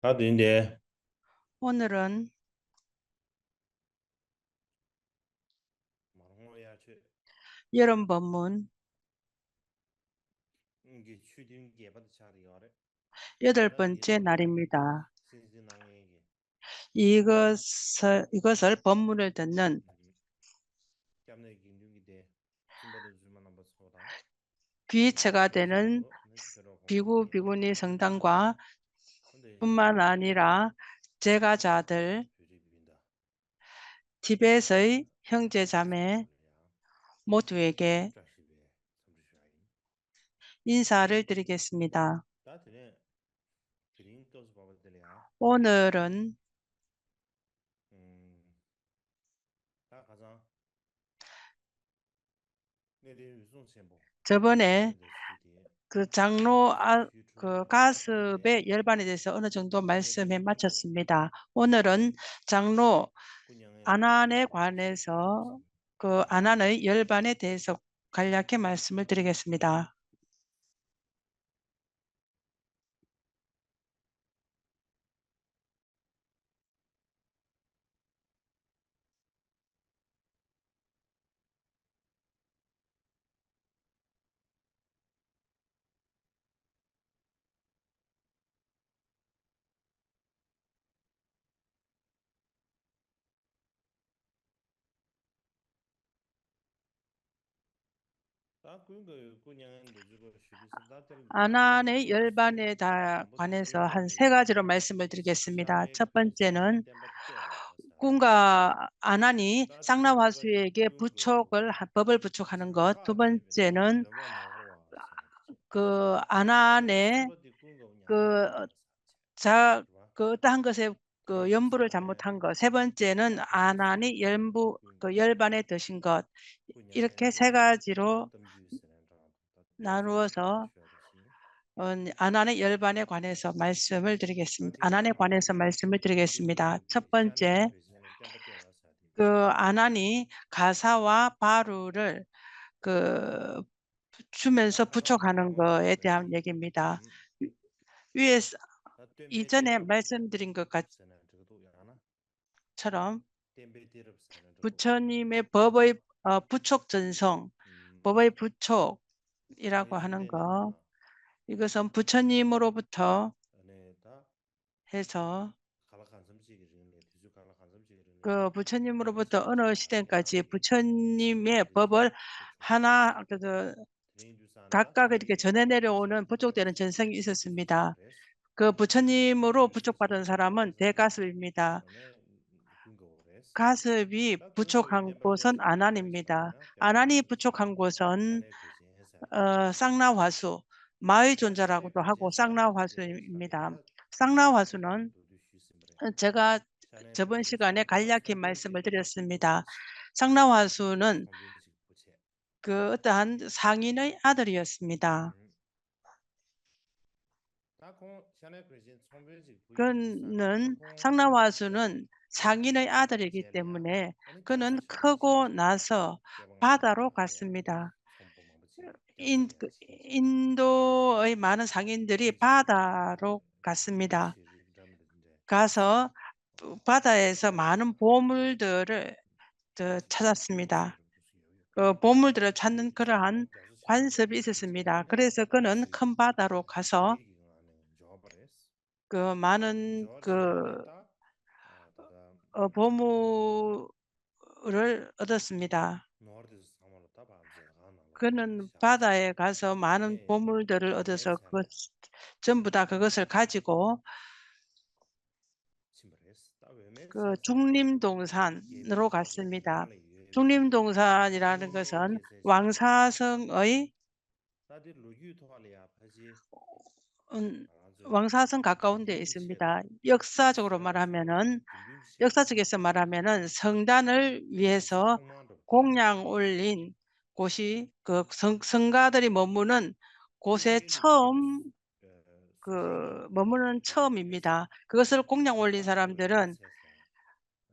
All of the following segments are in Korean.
나도 이제 오늘은 말해야 지 여름 법문 이게 슈딩 게바드 차리가래. 여덟 나 번째 디도리아 날입니다. 신신앙에게 이것을 법문을 듣는 깜네 긴중기대 심바도 줄만 한번 써다. 귀체가 되는 샤샤도 내셔로 비구 공부하게. 비구니 성당과 근데 뿐만 아니라 제가자들, 조직입니다. 티벳의 형제 자매 삼십시오야. 모두에게 자십에 삼십시오이. 인사를 드리겠습니다. 나한테 그린 또스 바바들이야. 오늘은 다 가자. 내리 유송 셈보. 저번에 내리 시디. 그 장로 퓨처 그 바바데. 가습의 열반에 대해서 어느 정도 말씀해 마쳤습니다. 오늘은 장로 그냥의 안한에 시 관해서 그 안한의 열반에 대해서 간략히 말씀을 드리겠습니다. 안한의 열반에 관해서 한 세 가지로 말씀을 드리겠습니다. 첫 번째는 꿈과 안한이 쌍라화수에게 법을 부촉하는 것. 두 번째는 그 안한의 그 어떠한 것에 그 연부를 잘못한 것. 세 번째는 안한이 열반에 드신 것. 이렇게 세 가지로 나누어서 안한의 열반에 관해서 말씀을 드리겠습니다. 안한에 관해서 말씀을 드리겠습니다. 첫 번째, 그 안한이 가사와 바루를 그 주면서 부족하는 것에 대한 얘기입니다. 위에 이전에 말씀드린 것처럼 부처님의 법의 부촉 전성, 법의 부촉이라고 하는 것, 이것은 부처님으로부터 해서 그 부처님으로부터 어느 시대까지 부처님의 법을 하나 각각 이렇게 전해 내려오는 부족되는 전성이 있었습니다. 그 부처님으로 부족받은 사람은 대가습입니다. 가습이 부족한 곳은 안한입니다. 안한이 부족한 곳은 쌍라화수, 마의 존재라고도 하고 쌍라화수입니다. 쌍라화수는 제가 저번 시간에 간략히 말씀을 드렸습니다. 쌍라화수는 그 어떠한 상인의 아들이었습니다. 그는 쌍라화수는 상인의 아들이기 때문에 그는 크고 나서 바다로 갔습니다. 인도의 많은 상인들이 바다로 갔습니다. 가서 바다에서 많은 보물들을 찾았습니다. 그 보물들을 찾는 그러한 관습이 있었습니다. 그래서 그는 큰 바다로 가서 그 많은 보물을 얻었습니다. 그는 바다에 가서 많은 보물들을 얻어서 전부 다 그것을 가지고 그 중림동산으로 갔습니다. 중림동산이라는 것은 왕사성 가까운 데에 있습니다. 역사적에서 말하면은 성단을 위해서 공양 올린 곳이 그 성가들이 머무는 곳에 머무는 처음입니다. 그것을 공양 올린 사람들은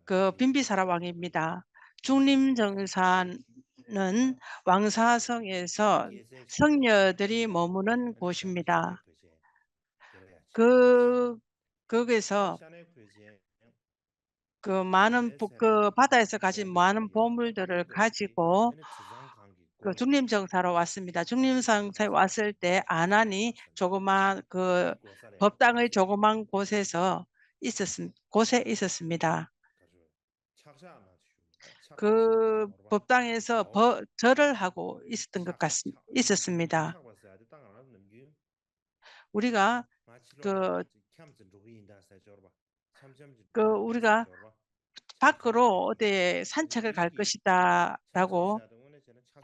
그 빈비사라 왕입니다. 중림정산은 왕사성에서 성녀들이 머무는 곳입니다. 그 거기서 샤네 프레지엔 그 많은 그 바다에서 가진 많은 보물들을 가지고 그 중림정사로 왔습니다. 중림정사에 왔을 때 아난이 조그만 그 법당의 조그만 곳에 있었습니다. 그 법당에서 절을 하고 있었습니다. 우리가 그 우리가 밖으로 어디에 산책을 갈 것이다라고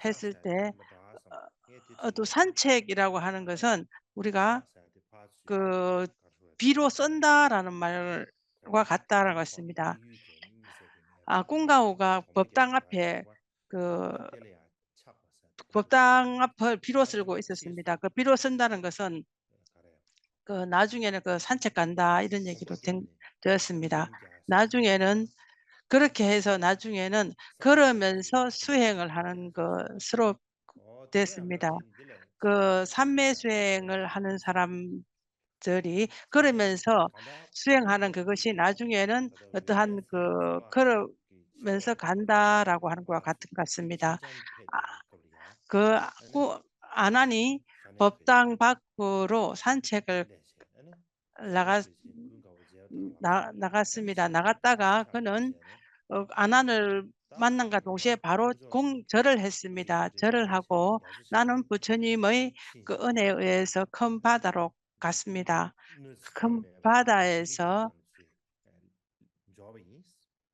했을 때 또 산책이라고 하는 것은 우리가 그 비로 쏜다라는 말과 같다라고 했습니다. 꿍가오가 법당 앞을 비로 쓸고 있었습니다. 그 비로 쓴다는 것은 그 나중에는 그 산책 간다 이런 얘기로 되었습니다. 나중에는 그렇게 해서 나중에는 걸으면서 수행을 하는 것으로 됐습니다. 그 산매 수행을 하는 사람들이 걸으면서 수행하는 그것이 나중에는 어떠한 그 걸으면서 간다라고 하는 것과 같은 것 같습니다. 아 그 아난이 법당 밖으로 산책을 나갔 나갔습니다. 나갔다가 그는 아난을 만남과 동시에 바로 절을 했습니다. 절을 하고 나는 부처님의 그 은혜에 의해서 큰 바다로 갔습니다. 큰 바다에서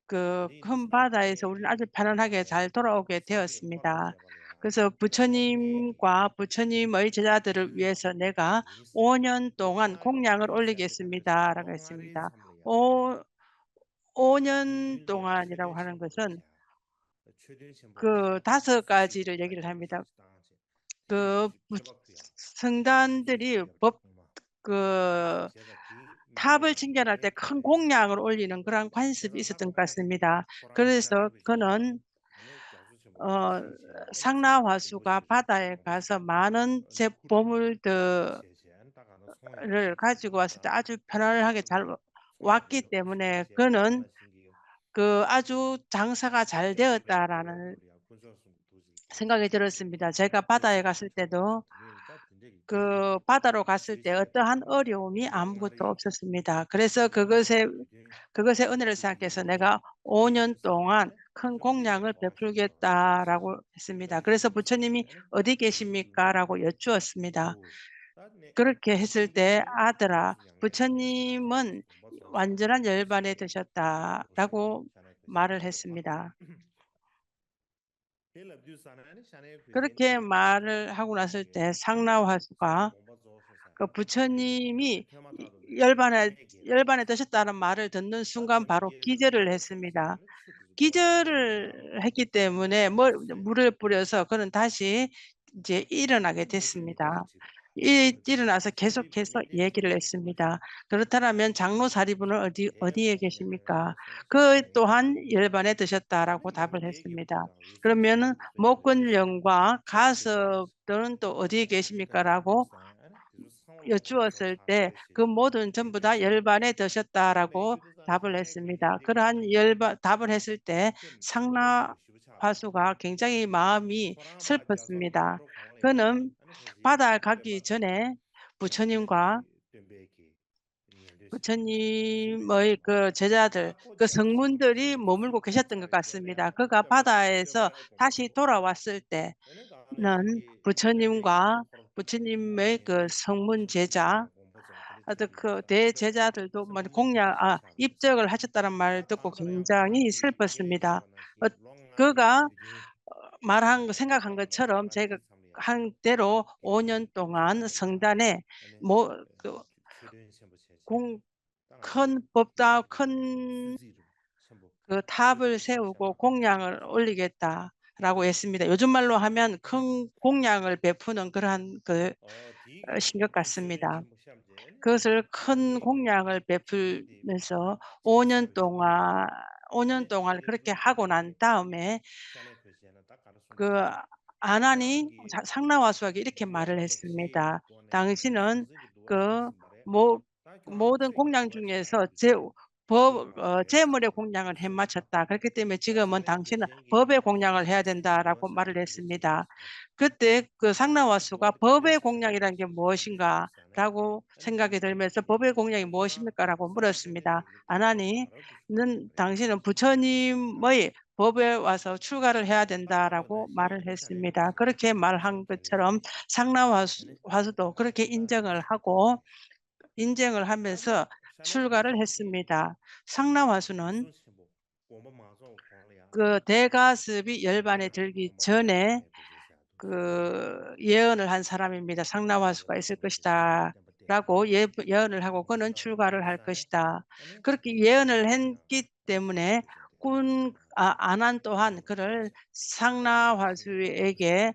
큰 바다에서 우리는 아주 편안하게 잘 돌아오게 되었습니다. 그래서 부처님과 부처님의 제자들을 위해서 내가 5년 동안 공양을 올리겠습니다라고 했습니다. 오 5년 동안이라고 하는 것은 그 5 가지를 얘기를 합니다. 그 성단들이 그 탑을 칭견할 때 큰 공양을 올리는 그런 관습이 있었던 것 같습니다. 그래서 그는 어 상나화수가 바다에 가서 많은 보물들을 가지고 왔을 때 아주 편안하게 잘 왔기 때문에 그는 그 '아주 장사가 잘 되었다.'라는 생각이 들었습니다. 제가 바다에 갔을 때도 그 바다로 갔을 때 어떠한 어려움이 아무것도 없었습니다. 그래서 그것의 은혜를 생각해서 내가 5년 동안 큰 공양을 베풀겠다라고 했습니다. 그래서 부처님이 "어디 계십니까?"라고 여쭈었습니다. 그렇게 했을 때 "아들아, 부처님은 완전한 열반에 드셨다."라고 말을 했습니다. 그렇게 말을 하고 났을 때 상나화수가 그 부처님이 열반에 드셨다는 말을 듣는 순간 바로 기절을 했습니다. 기절을 했기 때문에 물을 뿌려서 그는 다시 이제 일어나게 됐습니다. 일어나서 계속해서 얘기를 했습니다. "그렇다라면 장로 사리분은 어디에 계십니까?" "그 또한 열반에 드셨다."라고 답을 했습니다. 그러면은 "목건령과 가섭들은 또 어디에 계십니까?"라고 여쭈었을 때 "그 모든 전부 다 열반에 드셨다."라고 답을 했습니다. 그러한 답을 했을 때 상나화수가 굉장히 마음이 슬펐습니다. 그는 바다에 가기 전에 부처님과 부처님의 그 제자들, 그 성문들이 머물고 계셨던 것 같습니다. 그가 바다에서 다시 돌아왔을 때는 부처님과 부처님의 그 성문 제자 그 대제자들도 뭐 입적을 하셨다는 말을 듣고 굉장히 슬펐습니다. 그가 생각한 것처럼 제가 한 대로 5년 동안 성단에 뭐 그 공 큰 법당 큰 그 탑을 세우고 공양을 올리겠다라고 했습니다. 요즘 말로 하면 큰 공양을 베푸는 그러한 신 것 같습니다. 그것을 큰 공양을 베풀면서 5년 동안 5년 동안 그렇게 하고 난 다음에 그 아난이 상나와수에게 이렇게 말을 했습니다. "당신은 그 뭐 모든 공량 중에서 재물의 공량을 해마쳤다. 그렇기 때문에 지금은 당신은 법의 공량을 해야 된다라고 말을 했습니다. 그때 그 상나와수가 법의 공량이라는 게 무엇인가라고 생각이 들면서 법의 공량이 무엇입니까라고 물었습니다. 아나니는 당신은 부처님의 법에 와서 출가를 해야 된다라고 말을 했습니다. 그렇게 말한 것처럼 상나와수도 그렇게 인정을 하면서 출가를 했습니다. 상나와수는 그 대가습이 열반에 들기 전에 그 예언을 한 사람입니다. 상나와수가 있을 것이다. 라고 예언을 하고 그는 출가를 할 것이다. 그렇게 예언을 했기 때문에 아난 또한 그를 상나와수에게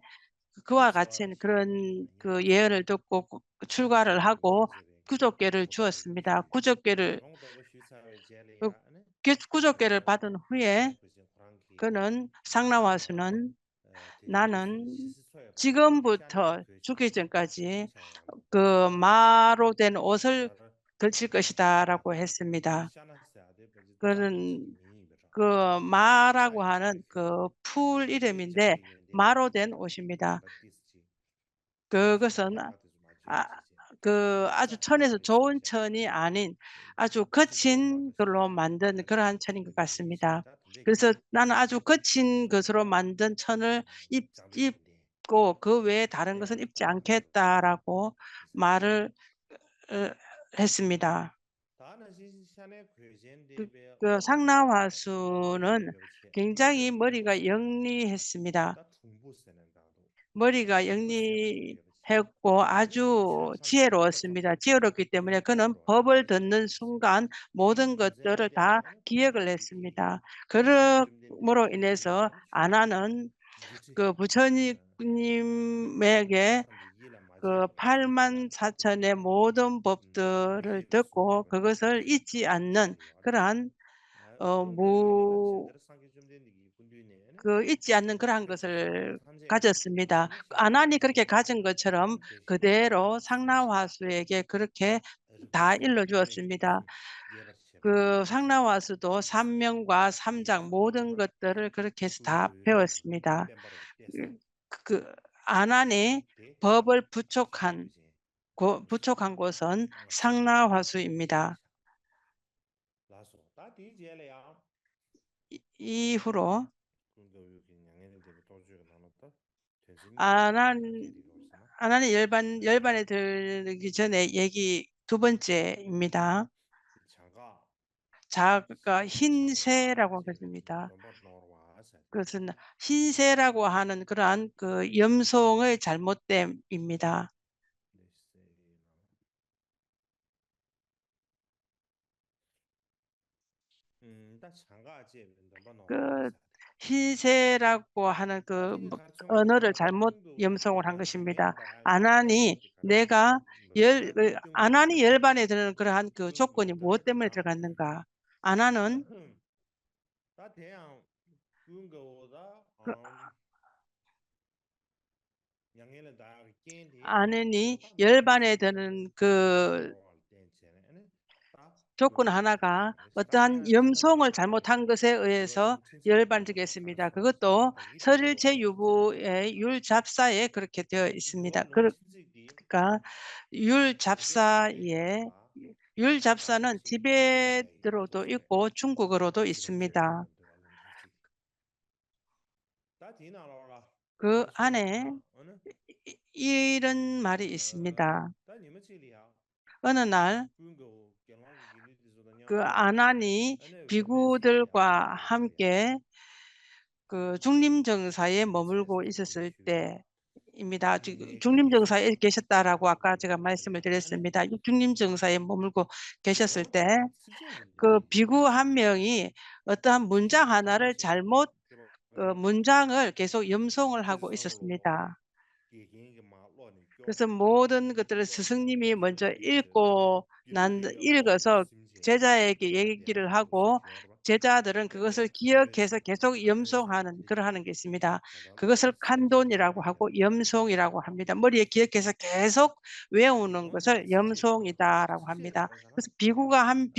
그와 같이 그런 그 예언을 듣고 출가를 하고 구족계를 주었습니다. 그 구족계를 받은 후에 그는 상나와수는 나는 지금부터 죽기 전까지 그 마로 된 옷을 걸칠 것이다라고 했습니다. 그는 그 마라고 하는 그 풀 이름인데 마로 된 옷입니다. 그것은 아주 천에서 좋은 천이 아닌 아주 거친 걸로 만든 그러한 천인 것 같습니다. 그래서 나는 아주 거친 것으로 만든 천을 입고 그 외에 다른 것은 입지 않겠다라고 말을 했습니다. 그 상나화수는 굉장히 머리가 영리했습니다. 머리가 영리했고 아주 지혜로웠습니다. 지혜롭기 때문에 그는 법을 듣는 순간 모든 것들을 다 기억을 했습니다. 그러므로 인해서 아나는 그 부처님에게 그 8만 4천의 모든 법들을 듣고 그것을 잊지 않는 그러한 잊지 않는 그러한 것을 가졌습니다. 아난이 그렇게 가진 것처럼 그대로 상나화수에게 그렇게 다 일러주었습니다. 그 상나화수도 삼명과 삼장 모든 것들을 그렇게 해서 다 배웠습니다. 그 아난이 법을 부족한 곳은 상나화수입니다. 이후로 아난이 열반에 들기 전에 얘기 두 번째입니다. 자가 흰새라고 하겠습니다. 그것은 흰새라고 하는 그러한 그 염송의 잘못됨입니다. 그 흰새라고 하는 그 언어를 잘못 염송을 한 것입니다. 아난이 열반에 드는 그러한 그 조건이 무엇 때문에 들어갔는가? 아난은 열반에 드는 그 조건 하나가 어떠한 염송을 잘못한 것에 의해서 열반되겠습니다. 그것도 설일체 유부의 율잡사에 그렇게 되어 있습니다. 그러니까 율잡사는 티베트로도 있고 중국어로도 있습니다. 그 안에 이런 말이 있습니다. 어느 날 그 아난이 비구들과 함께 그 중림정사에 머물고 있었을 때입니다. 중림정사에 계셨다라고 아까 제가 말씀을 드렸습니다. 중림정사에 머물고 계셨을 때 그 비구 한 명이 어떠한 문장 하나를 문장을 계속 염송을 하고 있었습니다. 그래서 모든 것들을 스승님이 먼저 읽어서 제자에게 얘기를 하고 제자들은 그것을 기억해서 계속 염송하는 그러하는 게 있습니다. 그것을 칸돈이라고 하고 염송이라고 합니다. 머리에 기억해서 계속 외우는 것을 염송이다라고 합니다. 그래서 비구 한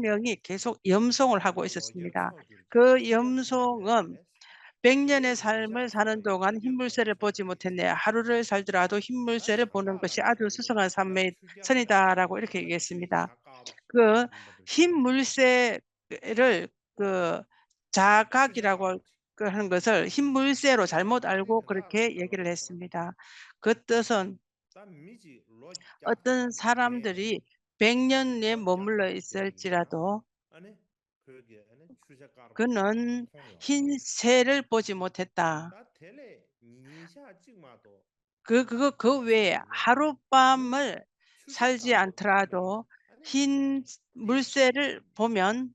명이 계속 염송을 하고 있었습니다. 그 염송은 100 년의 삶을 사는 동안 흰물새를 보지 못했네. 하루를 살더라도 흰물새를 보는 것이 아주 수상한 삶의 선이다라고 이렇게 얘기했습니다. 그 흰 물새를 그 자각이라고 하는 것을 흰 물새로 잘못 알고 그렇게 얘기를 했습니다. 그 뜻은 어떤 사람들이 100 년에 머물러 있을지라도 그는 흰새를 보지 못했다. 그 외에 하룻밤을 살지 않더라도 흰 물새를 보면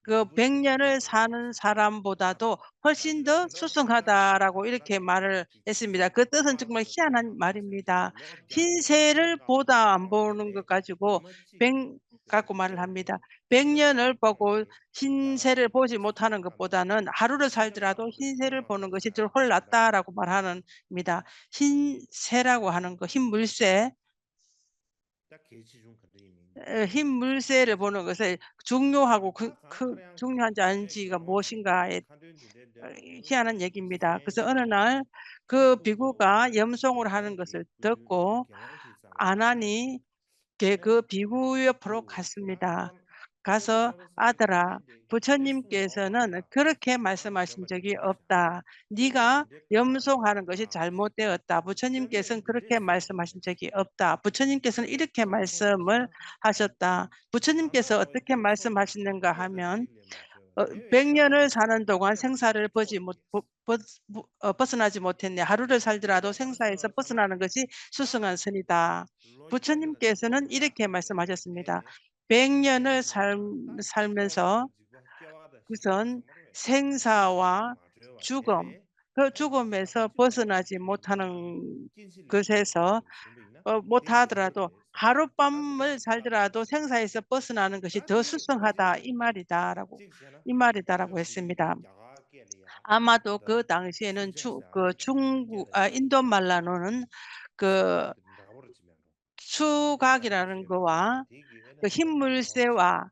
그 100 년을 사는 사람보다도 훨씬 더 수승하다라고 이렇게 말을 했습니다. 그 뜻은 정말 희한한 말입니다. 흰새를 보다 안 보는 것 가지고 100 갖고 말을 합니다. 100 년을 보고 흰새를 보지 못하는 것보다는 하루를 살더라도 흰새를 보는 것이 훨 낫다라고 말하는 입니다. 흰새라고 하는 거, 흰 물새, 흰 물새를 보는 것을 중요하고 중요한지 아닌지가 무엇인가에 희한한 얘기입니다. 그래서 어느 날 그 비구가 염송을 하는 것을 듣고 아난이 그 비구 옆으로 갔습니다. 가서 "아들아, 부처님께서는 그렇게 말씀하신 적이 없다. 네가 염송하는 것이 잘못되었다. 부처님께서는 그렇게 말씀하신 적이 없다. 부처님께서는 이렇게 말씀을 하셨다." 부처님께서 어떻게 말씀하시는가 하면 100 년을 사는 동안 생사를 벗어나지 못했네. 하루를 살더라도 생사에서 벗어나는 것이 수승한 선이다. 부처님께서는 이렇게 말씀하셨습니다. 100 년을 살면서 우선 생사와 죽음, 그 죽음에서 벗어나지 못하는 것에서 못하더라도 하룻밤을 살더라도 생사에서 벗어나는 것이 더 수승하다 이 말이다라고 했습니다. 아마도 그 당시에는 인도 말로는 그 수각이라는 거와 그 흰물새와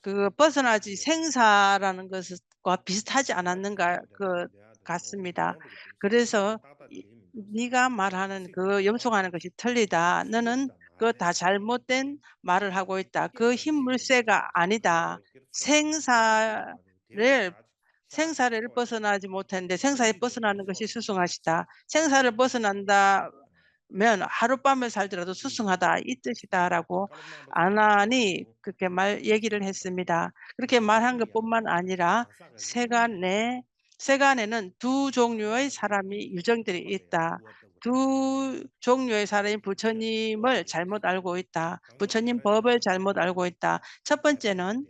그 벗어나지 생사라는 것과 비슷하지 않았는가 같습니다. 그래서 네가 말하는 그 염송하는 것이 틀리다. 너는 그 다 잘못된 말을 하고 있다. 그 흰물새가 아니다. 생사를 생사를 벗어나지 못했는데 생사에 벗어나는 것이 수승하시다. 생사를 벗어난다면 하룻밤을 살더라도 수승하다 이 뜻이다라고 아난이 그렇게 얘기를 했습니다. 그렇게 말한 것뿐만 아니라 세간에는 두 종류의 사람이 유정들이 있다. 두 종류의 사람이 부처님을 잘못 알고 있다. 부처님 법을 잘못 알고 있다. 첫 번째는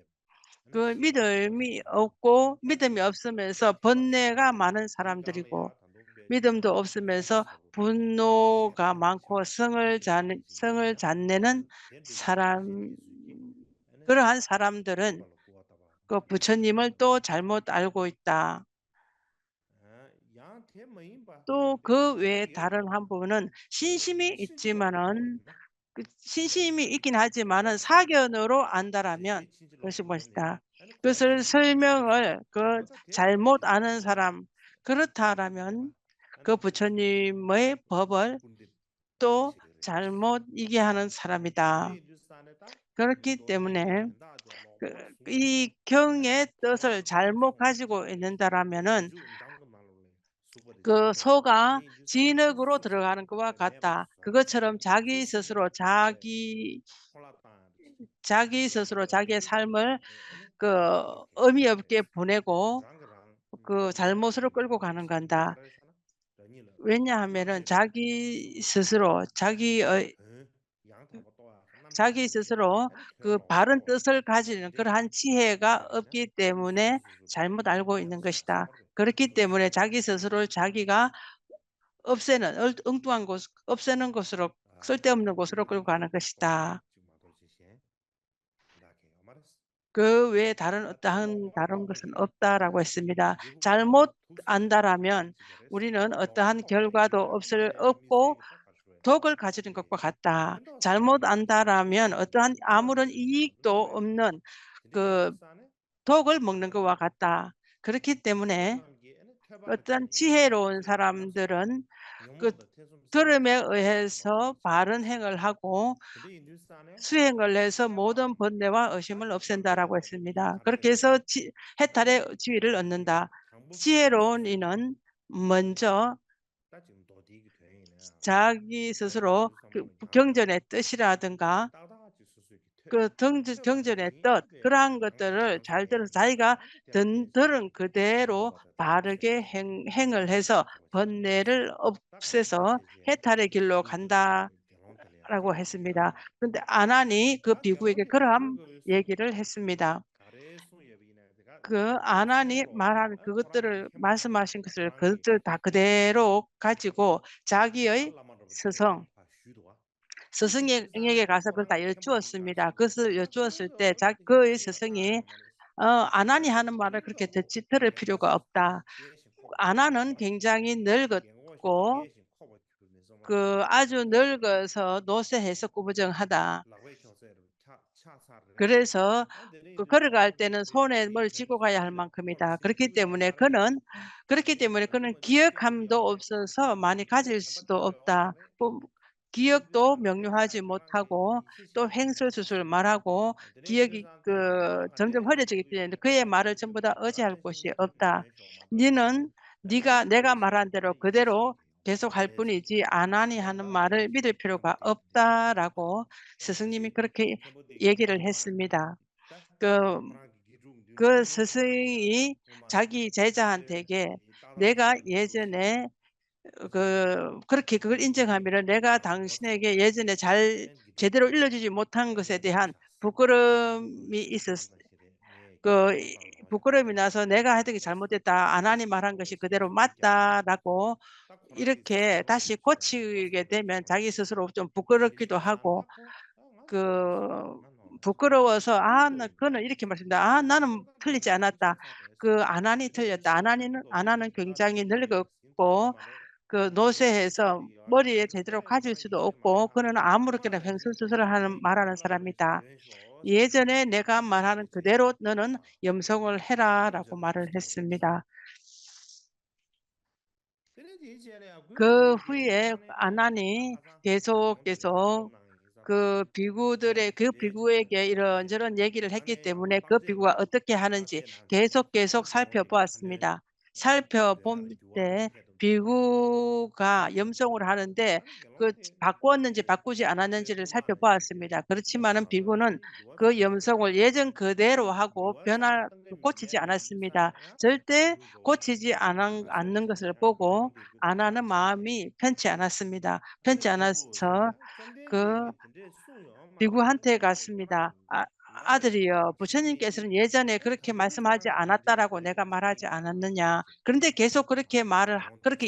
그 믿음이 없으면서 번뇌가 많은 사람들이고 믿음도 없으면서 분노가 많고 성을 잣내는 사람 그러한 사람들은 그 부처님을 또 잘못 알고 있다. 또 그 외에 다른 한 부분은 신심이 있긴 하지만은 사견으로 안다라면 그것이 무엇이다. 그것을 설명을 잘못 아는 사람 그렇다라면 그 부처님의 법을 또 잘못 이해하는 사람이다. 그렇기 때문에 이 경의 뜻을 잘못 가지고 있는다라면은 그 소가 진흙으로 들어가는 것과 같다. 그것처럼 자기 스스로 자기의 삶을 의미 없게 보내고 그 잘못으로 끌고 가는 건다. 왜냐하면은 자기 스스로 그 바른 뜻을 가지는 그러한 지혜가 없기 때문에 잘못 알고 있는 것이다. 그렇기 때문에 자기 스스로를 자기가 엉뚱한 곳 없애는 곳으로 쓸데없는 곳으로 끌고 가는 것이다. 그 외에 다른 또뭐 어떠한 다른 것은 아빠들이 없다라고 자 했습니다. 미국의 잘못 두세 안다라면 지배를 우리는 어떠한 영어로 결과도 없고 미세가 가지고요. 독을 가지는 것과 같다. 근데 잘못 안다라면 어떠한 아무런 미국의 이익도 없는 근데 그 인도산에 독을 먹는 것과 같다. 그렇기 때문에 태어난기에는 태반의 어떤 대응이 지혜로운 미세 만났어. 사람들은 그 영어도 태솜세 들음에 태반의 의해서 바른 대응이 행을 하고 근데 인도산에 수행을 해서 모든 태반 번뇌와 의심을 딱 없앤다라고 영남태반의 했습니다. 그렇게 가르쳐줘요. 해서 해탈의 근데 지위를 이 얻는다. 강북 지혜로운 인도수에 이는 먼저 딱 지금 더 되게 되네. 자기 내가 스스로 그 인도산만 양 경전의 뜻이라든가 따다같이 쓸수 있게 그 경전의 뜻 그러한 것들을 잘 들어서 자기가 들은 그대로 바르게 행을 해서 번뇌를 없애서 해탈의 길로 간다라고 했습니다. 그런데 아난이 그 비구에게 그러한 얘기를 했습니다. 그 아난이 말하는 그것들을 말씀하신 것을 그것들 다 그대로 가지고 자기의 스승 스승에게 가서 그걸 다 여쭈었습니다. 그것을 여쭈었을 때 그의 스승이 아난이 하는 말을 그렇게 듣지 들을 필요가 없다. 아난은 굉장히 늙었고 아주 늙어서 노쇠해서 꾸부정하다. 그래서 걸어갈 때는 손에 뭘 쥐고 가야 할 만큼이다. 그렇기 때문에 그는 기억함도 없어서 많이 가질 수도 없다. 기억도 명료하지 못하고 또 횡설수설 말하고 기억이 점점 흐려지기 때문에 그의 말을 전부 다 의지할 곳이 없다. 니는 내가 말한 대로 그대로 계속할 뿐이지 아나니 하는 말을 믿을 필요가 없다라고 스승님이 그렇게 얘기를 했습니다. 그 스승이 자기 제자한테게 내가 예전에 그렇게 그걸 인정하면은 내가 당신에게 예전에 제대로 일러주지 못한 것에 대한 부끄러움이 그 부끄러움이 나서 '내가 하던 게 잘못됐다. 아나니 말한 것이 그대로 맞다.'라고 이렇게 다시 고치게 되면 자기 스스로 좀 부끄럽기도 하고 그 부끄러워서 그는 이렇게 말씀합니다. 나는 틀리지 않았다. 아난이 틀렸다. 아난은 굉장히 늙었고 노쇠해서 머리에 제대로 가질 수도 없고 그는 아무렇게나 횡설수설을 말하는 사람이다. 예전에 내가 말하는 그대로 너는 염송을 해라라고 말을 했습니다. 그 후에 아난이 계속 그 비구에게 이런저런 얘기를 했기 때문에 그 비구가 어떻게 하는지 계속 살펴보았습니다. 살펴볼 때 비구가 염송을 하는데 바꾸었는지 바꾸지 않았는지를 살펴보았습니다. 그렇지만은 비구는 그 염송을 예전 그대로 하고 고치지 않았습니다. 절대 고치지 않는 것을 보고 아나는 마음이 편치 않았습니다. 편치 않아서 그 비구한테 갔습니다. 아들이여, 부처님께서는 예전에 그렇게 말씀하지 않았다라고 내가 말하지 않았느냐. 그런데 계속 그렇게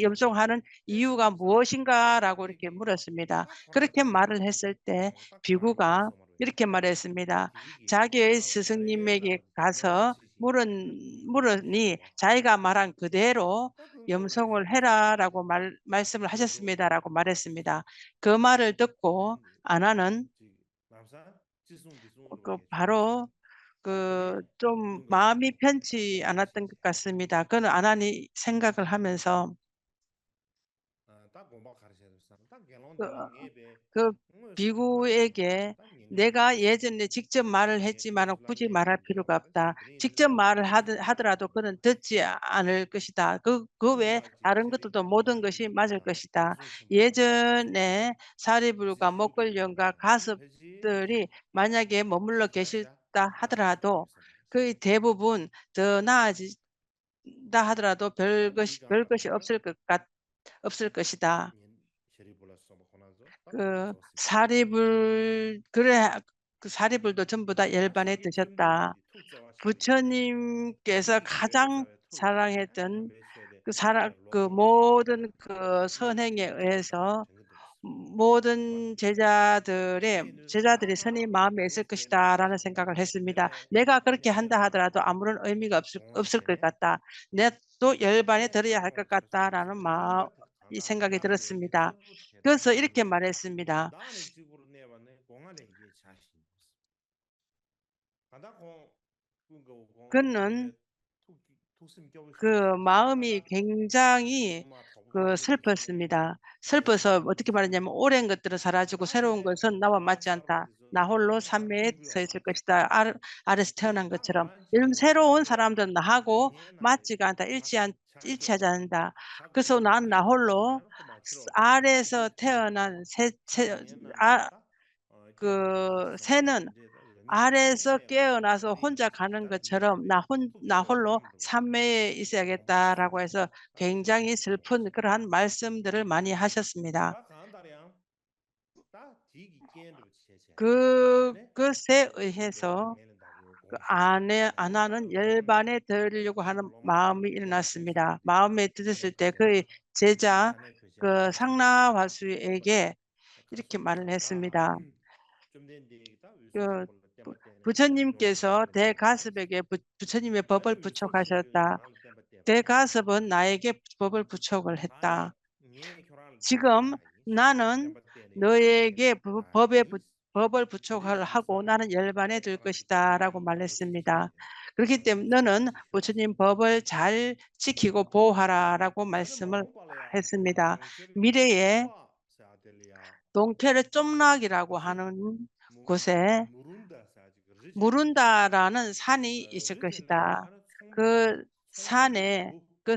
염송하는 이유가 무엇인가라고 이렇게 물었습니다. 그렇게 말을 했을 때 비구가 이렇게 말했습니다. 자기의 스승님에게 가서 물으니 자기가 말한 그대로 염송을 해라라고 말씀을 하셨습니다라고 말했습니다. 그 말을 듣고 아나는 바로 좀 마음이 편치 않았던 것 같습니다. 그는 아나니 생각을 하면서 그 그 비구에게 내가 예전에 직접 말을 했지만 굳이 말할 필요가 없다. 직접 말을 하더라도 그는 듣지 않을 것이다. 그 외에 다른 것들도 모든 것이 맞을 것이다. 예전에 사리불과 목걸령과 가섭들이 만약에 머물러 계셨다 하더라도 거의 대부분 더 나아지다 하더라도 별 것이 없을 것이다. 사리불도 전부 다 열반에 드셨다. 부처님께서 가장 사랑했던 모든 선행에 의해서 모든 제자들이 선의 마음에 있을 것이다라는 생각을 했습니다. 내가 그렇게 한다 하더라도 아무런 의미가 없을 것 같다. 또 열반에 들어야 할 것 같다라는 이 생각이 들었습니다. 그래서 이렇게 말했습니다. 나는 집으로 내봤네. 공안에 이게 자신이 없어. 가다 그는 이제 투심 교실에서 그 마음이 가다가 굉장히 엄마 토부가 슬펐습니다. 슬퍼서 어떻게 말했냐면 "오랜 것들은 사라지고 새로운 나한테 것은 나와 맞지 공안사를 않다. 거기서 나 홀로 공안사 산매에 서 빙부야 있을 봤어. 것이다." 아래서 태어난 딱 것처럼. 말한 요즘 지금 새로운 말이야. 사람들은 나하고 니에나 맞지가 않다. 일치하지 자기야 않는다. 자기 그래서 난 나 홀로 자는 꼬마 치러 아래에서 그래서 태어난 니에나 다 새는 이제 아래에서 내 말이야. 깨어나서 혼자 가는 것처럼 나 홀로 산매에 있어야겠다라고 해서 굉장히 슬픈 그러한 말씀들을 많이 하셨습니다. 다 간다량 다 디기 깨는 제제 네? 그것에 좀 내가 의해서 당해낸다고 공식 아나는 열반에 들으려고 하는 마음이 일어났습니다. 마음에 들었을 때 그 그의 제자 산에 그제 상나화수에게 이렇게 가서 말을 했습니다. 좀 된데다 위소서 그 볼 부 때마때는 부처님께서 용기를 내버려 대가습에게 부처님의 다들 법을 위소서 부촉하셨다. 교양을 때마때 대가습은 나에게 법을 부촉을 했다. 안에 예 교란을 지금 때마다 나는 때마때는 너에게 다 이스 법을 근데 부촉을 하고 위사 나는 열반에 들 교란을 것이다 라고 때마다 말했습니다. 지키네 그렇기 때문에 너는 부처님 법을 잘 지키고 보호하라 라고 나는 말씀을 마음발이야 했습니다. 동결 미래에 좀라 사들이야 동케르 좀락이라고 그지 하는 곳에 무룬다 사지 그러지 무룬다라는 산이 있을 어르제 내가 것이다. 하는 그 송라기 산에 부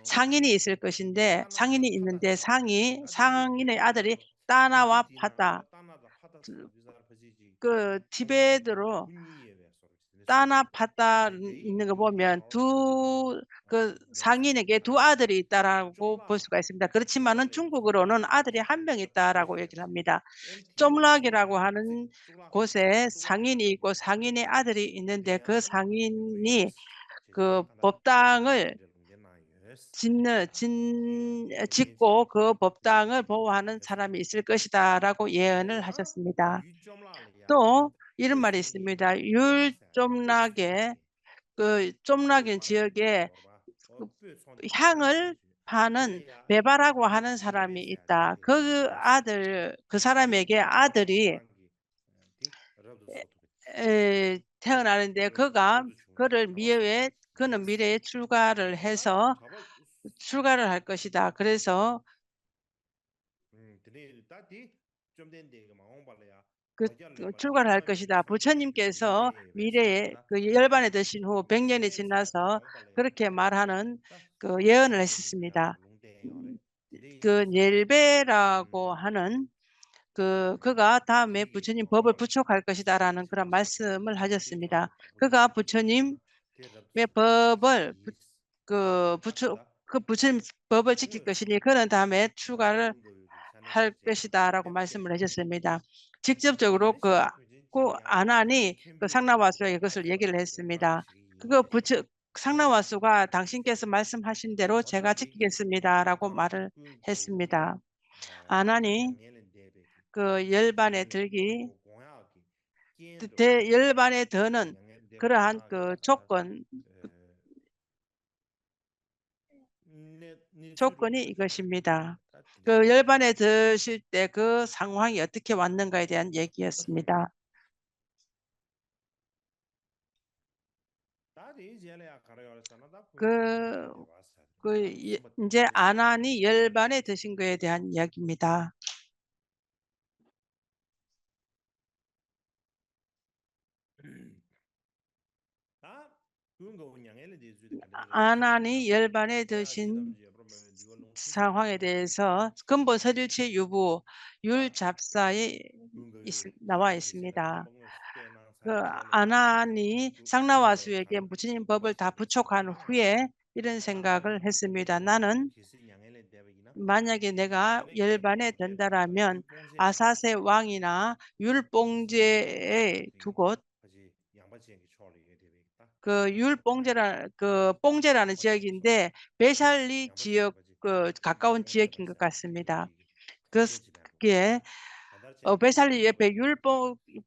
어, 상인이 있을 것인데 상인이 따나다 파다 있는데 사지 따디기 상인의 아들이 디베드로 따나와 위스 디나가 파다 따나다 파다 사 위사 퍼지지 송라기 티베트로 군이에 왜서 따나 네서도 파다 레데이 있는 거 보면 닌타오 퍼지기 네서 상인에게 두 다 아들이 있다라고 볼 좀라 수가 있습니다. 그렇지만은 좀라레 중국어로는 아들이 한 명 있다라고 얘기를 합니다. 좀락이라고 하는 곳에 상인이 있고 상인의 아들이 있는데 그 상인이 그 법당을 짓고 그 법당을 보호하는 사람이 있을 것이다라고 예언을 하셨습니다. 또 이런 말이 있습니다. 좀락인 지역에 그 향을 파는 베바라고 하는 사람이 있다. 그 사람에게 아들이 태어나는데 그는 미래에 출가를 할 것이다. 그래서 그 출가를 할 것이다. 부처님께서 미래에 그 열반에 드신 후 100년이 지나서 그렇게 말하는 그 예언을 했었습니다. 그 넬베라고 하는 그가 다음에 부처님 법을 부촉할 것이다라는 그런 말씀을 하셨습니다. 그가 부처님의 법을 부처님 법을 지킬 것이니 그는 다음에 출가를 할 것이다라고 말씀을 하셨습니다. 직접적으로 아난이 상나와수에게 그것을 얘기를 했습니다. 상나와수가 당신께서 말씀하신 대로 제가 지키겠습니다라고 말을 했습니다. 아난이 열반에 들기 열반에 드는 그러한 조건이 이것입니다. 열반에 드실 때 그 상황이 어떻게 왔는가에 대한 얘기였습니다. 그, 이제 아난이 열반에 드신 거에 대한 이야기입니다. 아난이 열반에 드신 상황에 대해서 근본 서ril체 유부 율잡사에 나와 있습니다. 아난이 상나와수에게 부처님 법을 다 부촉한 후에 이런 생각을 했습니다. 나는 만약에 내가 열반에 든다라면 아사세 왕이나 율봉제의 두 곳, 봉제라는 지역인데 베샬리 지역 가까운 지역인 것 같습니다. 그 거기에 베살리 옆에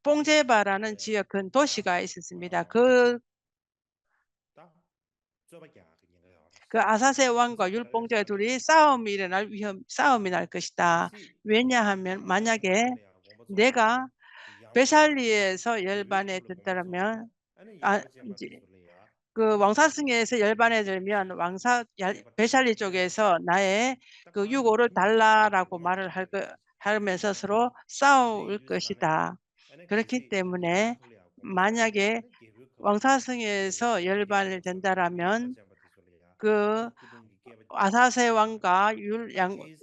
뽕제바라는 지역 큰 도시가 있었습니다. 그 아사세 왕과 율뽕제 둘이 싸움이 날 것이다. 왜냐하면 만약에 내가 베살리에서 열반에 들더라면 이제 그 왕사승에서 열반에 들면 베살리 쪽에서 나의 그 유고를 달라라고 말을 하면서 서로 싸울 것이다. 그렇기 때문에 만약에 왕사승에서 열반이 된다라면 그 아사세 왕과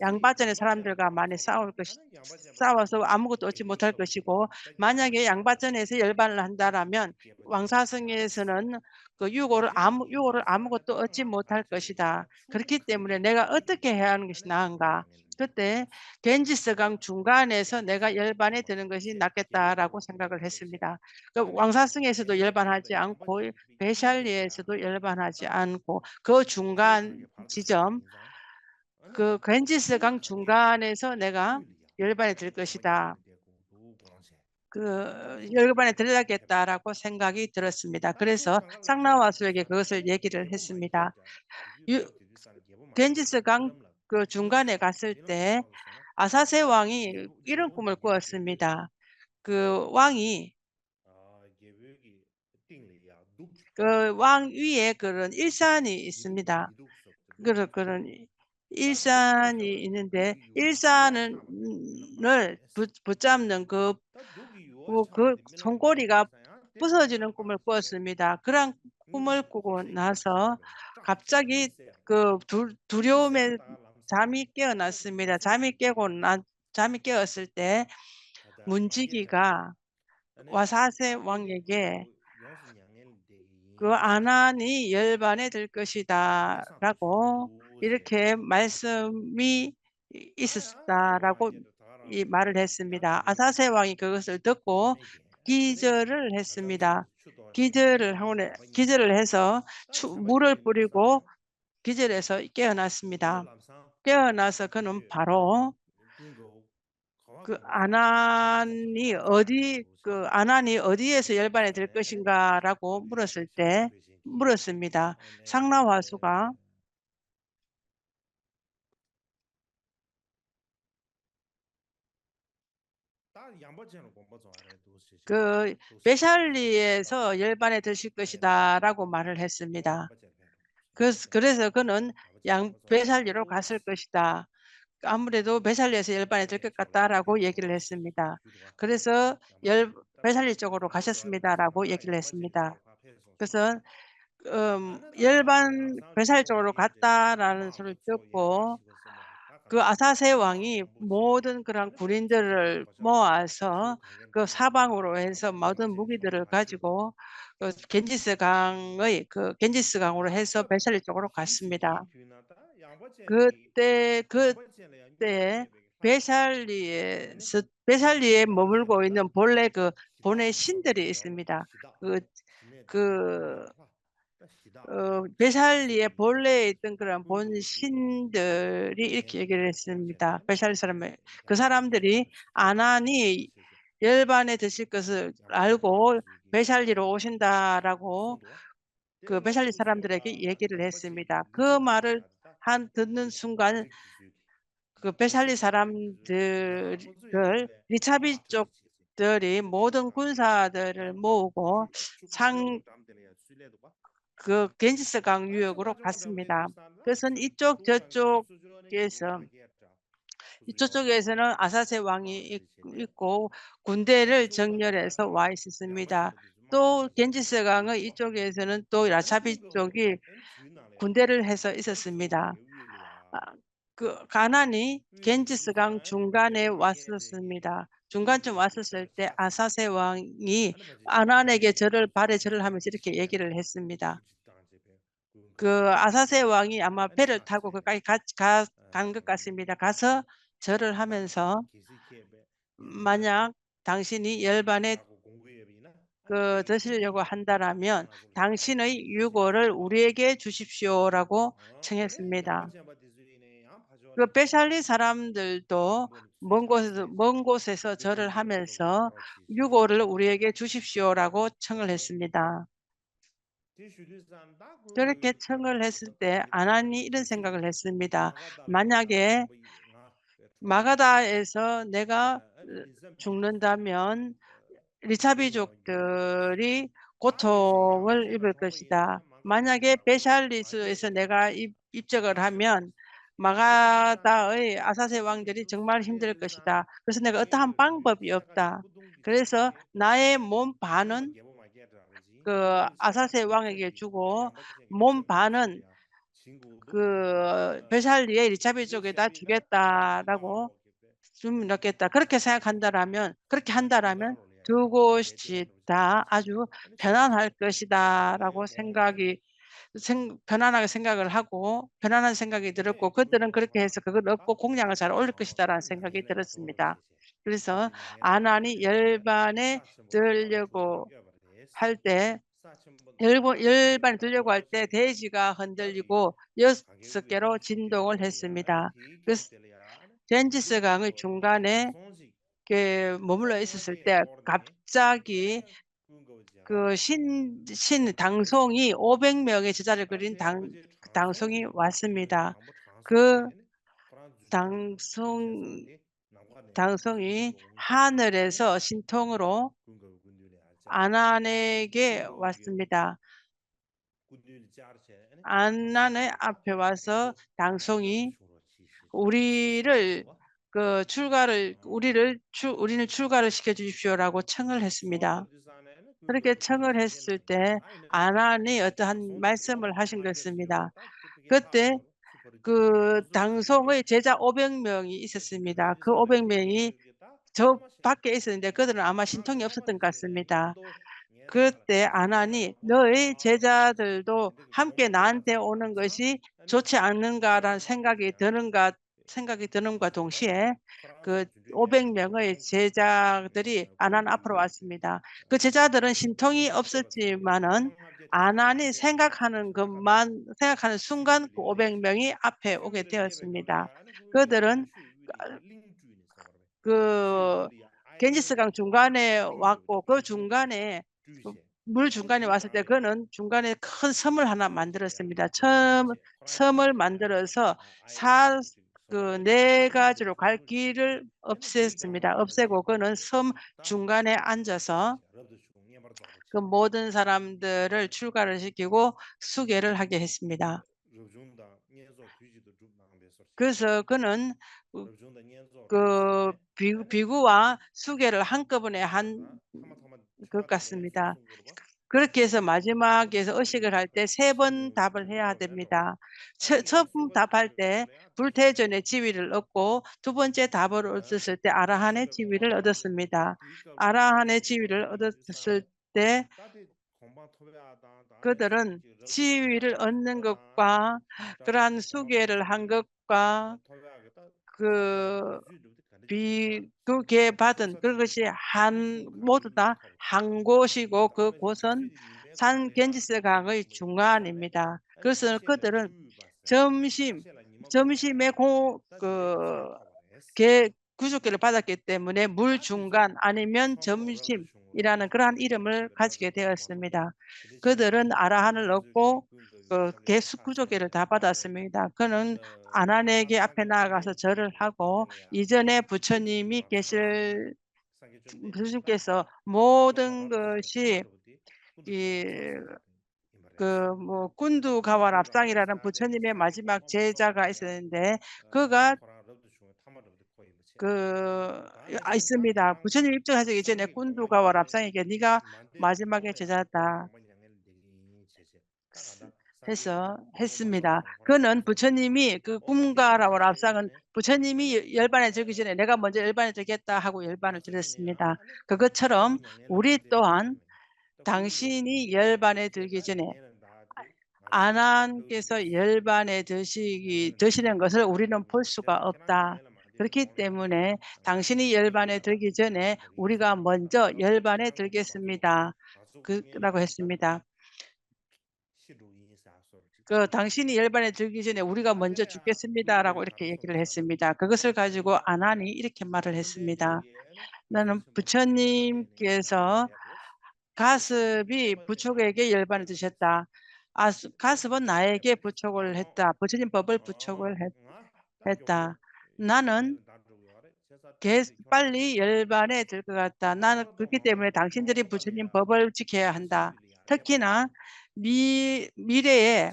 양바전의 사람들과 많이 싸워서 아무것도 얻지 못할 것이고, 만약에 양바전에서 열반을 한다라면 왕사승에서는 그 유고를 아무것도 얻지 못할 것이다. 그렇기 때문에 내가 어떻게 해야 하는 것이 나은가? 그때 겐지스강 중간에서 내가 열반에 드는 것이 낫겠다라고 생각을 했습니다. 그 왕사승에서도 열반하지 않고 베샬리에서도 열반하지 않고 그 중간 지점, 그 겐지스강 중간에서 내가 열반에 들 것이다. 열반에 들어야겠다라고 생각이 들었습니다. 그래서 상나와수에게 그것을 얘기를 했습니다. 겐지스강 그 중간에 갔을 때 아사세 왕이 이런 꿈을 꾸었습니다. 그 왕이 그 왕 위에 그런 일산이 있습니다. 그런 일산이 있는데 일산을 붙잡는 그 손고리가 부서지는 꿈을 꾸었습니다. 그런 꿈을 꾸고 나서 갑자기 그 두려움에 잠이 깨어났습니다. 잠이 깨었을 때 문지기가 와사세 왕에게 그 아난이 열반에 들 것이다라고 이렇게 말씀이 있었다라고 말을 했습니다. 아사세 왕이 그것을 듣고 기절을 했습니다. 기절을 해서 물을 뿌리고 기절해서 깨어났습니다. 깨어나서 그는 바로 아난이 어디에서 열반에 들 것인가라고 물었습니다. 상나화수가 그 베샬리에서 열반에 드실 것이다라고 말을 했습니다. 그래서 그는 베살리로 갔을 것이다. 아무래도 베살리에서 열반에 들 것 같다라고 얘기를 했습니다. 그래서 베살리 쪽으로 가셨습니다라고 얘기를 했습니다. 그래서 베살리 쪽으로 갔다라는 소리를 듣고 그 아사세 왕이 모든 그런 군인들을 모아서 그 사방으로 해서 모든 무기들을 가지고 겐지스 강으로 해서 베살리 쪽으로 갔습니다. 그때 베살리에 머물고 있는 본래 그 본의 신들이 있습니다. 그 베살리에 본래에 있던 그런 본 신들이 이렇게 얘기를 했습니다. 베살리 그 사람들이 아난이 열반에 드실 것을 알고 베살리로 오신다라고 그 베살리 사람들에게 얘기를 했습니다. 그 말을 듣는 순간 그 베살리 사람들을 리차비 쪽들이 모든 군사들을 모으고 그 겐지스 강 유역으로 갔습니다. 그래서 이쪽에서는 아사세 왕이 있고 군대를 정렬해서 와 있었습니다. 또 겐지스 강의 이쪽에서는 또 라차비 쪽이 군대를 해서 있었습니다. 그 가난이 겐지스 강 중간에 왔었습니다. 중간쯤 왔었을 때 아사세 왕이 아난에게 발에 절을 하면서 이렇게 얘기를 했습니다. 그 아사세 왕이 아마 배를 타고 거기까지 간 것 같습니다. 가서 절을 하면서 만약 당신이 열반에 드시려고 한다라면 당신의 유고를 우리에게 주십시오라고 청했습니다. 그 베샬리 사람들도 먼 곳에서 절을 하면서 "유고를 우리에게 주십시오."라고 청을 했습니다. 그렇게 청을 했을 때 아난이 이런 생각을 했습니다. '만약에 마가다에서 내가 죽는다면 리차비족들이 고통을 입을 것이다. 만약에 베샬리스에서 내가 입적을 하면 마가다의 아사세 왕들이 정말 힘들 것이다. 그래서 내가 어떠한 방법이 없다. 그래서 나의 몸 반은 그 아사세 왕에게 주고 몸 반은 그 베샬리의 리차비 쪽에다 주겠다라고 좀 넣겠다. 그렇게 한다라면 두 곳이 다 아주 편안할 것이다라고 편안하게 생각을 하고 편안한 생각이 들었고 그들은 그렇게 해서 그걸 얻고 공양을 잘 올릴 것이다라는 생각이 들었습니다. 그래서 아난이 열반에 들려고 할 때 열반에 들려고 할 때 대지가 흔들리고 6개로 진동을 했습니다. 그래서 겐지스 강의 중간에 머물러 있었을 때 갑자기 그 당송이 500명의 제자를 그린 당송이 왔습니다. 그 당송 당송이 하늘에서 신통으로 아난에게 왔습니다. 아난의 앞에 와서 당송이 우리를 우리는 출가를 시켜 주십시오라고 청을 했습니다. 그렇게 청을 했을 때 아난이 어떠한 말씀을 하신 것입니다. 그때 그 당송의 제자 500명이 있었습니다. 그 500명이 저 밖에 있었는데 그들은 아마 신통이 없었던 것 같습니다. 그때 아난이 "너의 제자들도 함께 나한테 오는 것이 좋지 않는가?"라는 생각이 드는과 동시에 그 500명의 제자들이 아난 앞으로 왔습니다. 그 제자들은 신통이 없었지만은 아난이 생각하는 순간 그 500명이 앞에 오게 되었습니다. 그들은 그 겐지스강 중간에 왔고 그 중간에 물 중간에 왔을 때 그는 중간에 큰 섬을 하나 만들었습니다. 섬을 만들어서 네 가지로 갈 길을 없앴습니다. 없애고 그는 섬 중간에 앉아서 그 모든 사람들을 출가를 시키고 수계를 하게 했습니다. 그래서 그는 비구와 수계를 한꺼번에 한 것 같습니다. 그렇게 해서 마지막에서 의식을 할 때 3번 답을 해야 됩니다. 처음 답할 때 불태전의 지위를 얻고 두 번째 답을 얻었을 때 아라한의 지위를 얻었습니다. 아라한의 지위를 얻었을 때 그들은 지위를 얻는 것과 그러한 수계를 한 것과 그 비그게 받은 그것이 모두 다 한 곳이고 그 곳은 산 겐지스 강의 중간입니다. 그래서 그들은 점심에 구속기를 받았기 때문에 물 중간 아니면 점심이라는 그러한 이름을 가지게 되었습니다. 그들은 아라한을 얻고 구속기를 다 받았습니다. 그는 아난에게 앞에 나아가서 절을 하고 이전에 부처님께서 모든 것이 군두가와 랍상이라는 부처님의 마지막 제자가 있었는데 그가 있습니다. 부처님 입증하시기 전에 군두가와 랍상에게 "네가 마지막의 제자다." 해서 했습니다. 그는 부처님이 군가라와 랍상은 부처님이 열반에 들기 전에 "내가 먼저 열반에 들겠다." 하고 열반을 들었습니다. 그것처럼 우리 또한 당신이 열반에 들기 전에 아난께서 열반에 드시는 것을 우리는 볼 수가 없다. 그렇기 때문에 당신이 열반에 들기 전에 우리가 먼저 열반에 들겠습니다. 라고 했습니다. "당신이 열반에 들기 전에 우리가 먼저 죽겠습니다."라고 이렇게 얘기를 했습니다. 그것을 가지고 아난이 이렇게 말을 했습니다. "나는 부처님께서 가습이 부촉에게 열반을 드셨다. 가습은 나에게 부촉을 했다. 부처님 법을 부촉을 했다. 나는 빨리 열반에 들 것 같다. 나는 그렇기 때문에 당신들이 부처님 법을 지켜야 한다." 특히나 미래에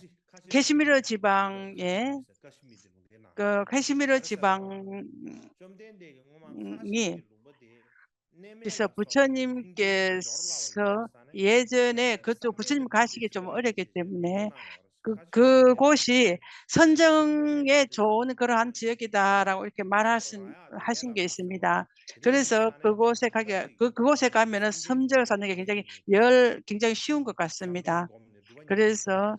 캐시미르 지방에 캐시미르 지방이 그래서 부처님께서 예전에 그쪽 부처님 가시기 좀 어렵기 때문에 그곳이 "선정에 좋은 그러한 지역이다."라고 이렇게 하신 게 있습니다. 그래서 그곳에 가면은 성적을 쌓는 게 굉장히 쉬운 것 같습니다. 그래서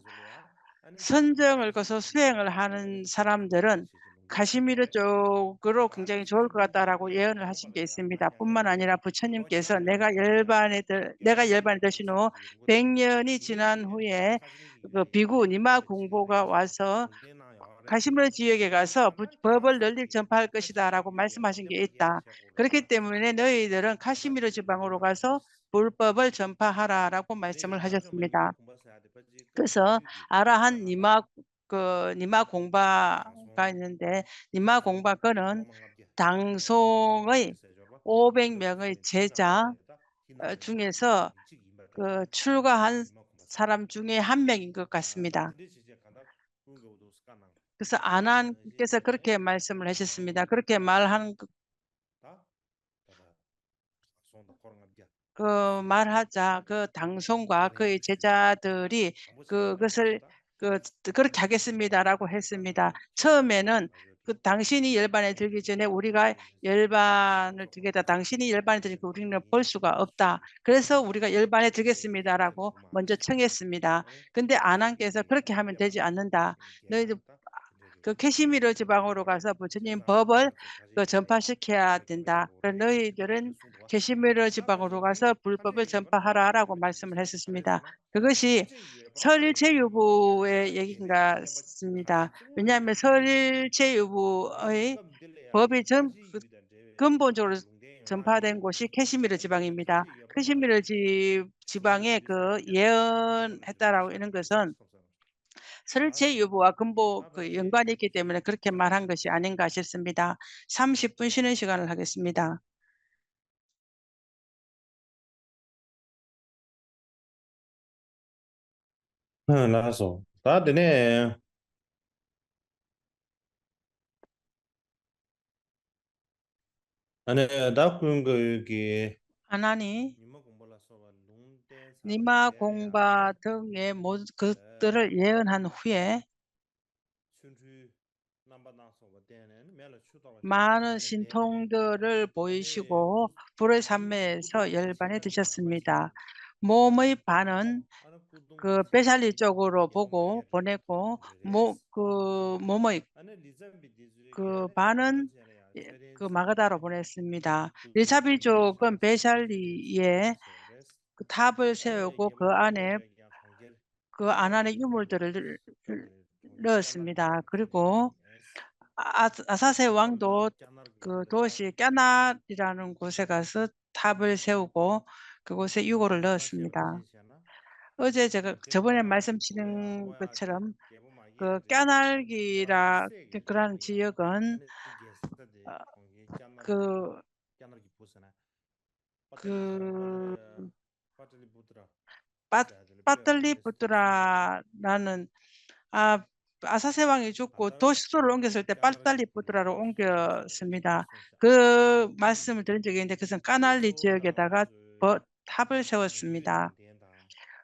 선정을 거서 수행을 하는 사람들은 "카시미르 쪽으로 굉장히 좋을 것 같다."라고 예언을 하신 게 있습니다. 뿐만 아니라 부처님께서 내가 열반에 드신 후 100 년이 지난 후에 비구 니마 공보가 와서 "카시미르 지역에 가서 법을 널리 전파할 것이다."라고 말씀하신 게 있다. "그렇기 때문에 너희들은 카시미르 지방으로 가서 불법을 전파하라."라고 말씀을 하셨습니다. 그래서 아라한 니마 공바가 있는데, 니마 공바거는 당송의 500 명의 제자 중에서 출가한 사람 중에 한 명인 것 같습니다. 그래서 아난께서 그렇게 말씀을 하셨습니다. 그렇게 말한 말하자 당송과 그의 제자들이 그것을 그렇게 하겠습니다라고 했습니다. 처음에는 "당신이 열반에 들기 전에 우리가 열반을 들겠다. 당신이 열반에 들니까 우리는 볼 수가 없다. 그래서 우리가 열반에 들겠습니다."라고 먼저 청했습니다. 근데 아난께서 "그렇게 하면 되지 않는다. 너희들 캐시미르 지방으로 가서 부처님 법을 전파시켜야 된다. 너희들은 캐시미르 지방으로 가서 불법을 전파하라."라고 말씀을 했었습니다. 그것이 설일체유부의 얘기인 것 같습니다. 왜냐하면 설일체유부의 법이 근본적으로 전파된 곳이 캐시미르 지방입니다. 캐시미르 지방에 예언했다라고 이런 것은 설체 유보와 근본 연관이 있기 때문에 그렇게 말한 것이 아닌가 싶습니다. 30분 쉬는 시간을 하겠습니다. 나서 다 되네. 아니 다 그런 거 여기 하나니 니마 공부라서 농대 니마 사람들이야. 공바 등의 모든 것들을 예언한 후에 춘추 남바나서 때는 매를 추다가 많은 매를 되네. 신통들을 아니 보이시고 불의 이 산매에서 구동 열반에 대신에 뭐 드셨습니다. 남바지. 몸의 반은 아니 구동 대신에 베샬리 쪽으로 개보마야 보내고 레레스. 몸의 아니 리자비 디즈게 반은 남바지야. 예 페렌스 마가다로 보냈습니다. 두두 리차비족은 샤샤 베샬리에 레레스. 탑을 아니 세우고 개보마야 그냥 통계 안 안에 그 유물들을 캐나르 넣었습니다. 그리고 아사세 왕도 도시 까나리라는 곳에 가서 탑을 세우고 그곳에 유골을 넣었습니다. 어제 제가 저번에 말씀드린 것처럼 까날기라 그런 지역은 어 그 그 빠 빠틀리푸트라라는 아 아사세 왕이 죽고 수도를 옮겼을 때 빠탈리푸트라로 옮겼습니다. 그 말씀을 드린 적이 있는데 그것은 까날리 지역에다가 탑을 세웠습니다.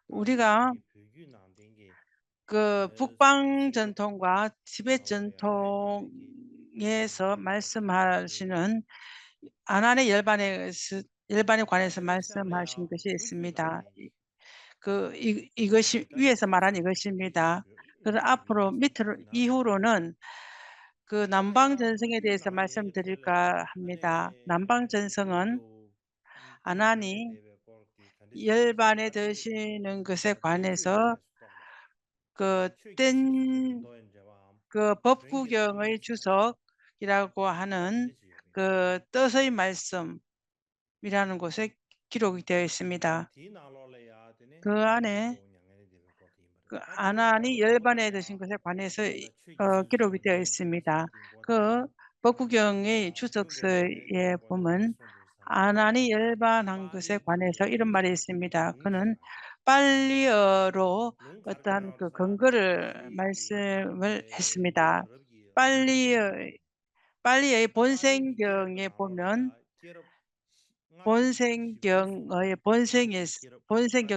우리가 북방 전통과 티베트 전통에서 말씀하시는 아난의 열반에 관해서 말씀하신 것이 있습니다. 이것이 위에서 말한 이것입니다. 앞으로 밑으로 이후로는 남방 전성에 대해서 말씀드릴까 합니다. 남방 전성은 아난이 열반에 드시는 것에 관해서 그 땐 그 법구경의 주석이라고 하는 그 뜻의 말씀이라는 곳에 기록이 되어 있습니다. 그 안에 그 아난이 열반에 드신 것에 관해서 기록이 되어 있습니다. 그 법구경의 주석서에 보면 아난이 열반한 것에 관해서 이런 말이 있습니다. 그는 빨리어로 어떠한 그 근거를 말씀을 했습니다. 빨리의 본생경에 보면 본생경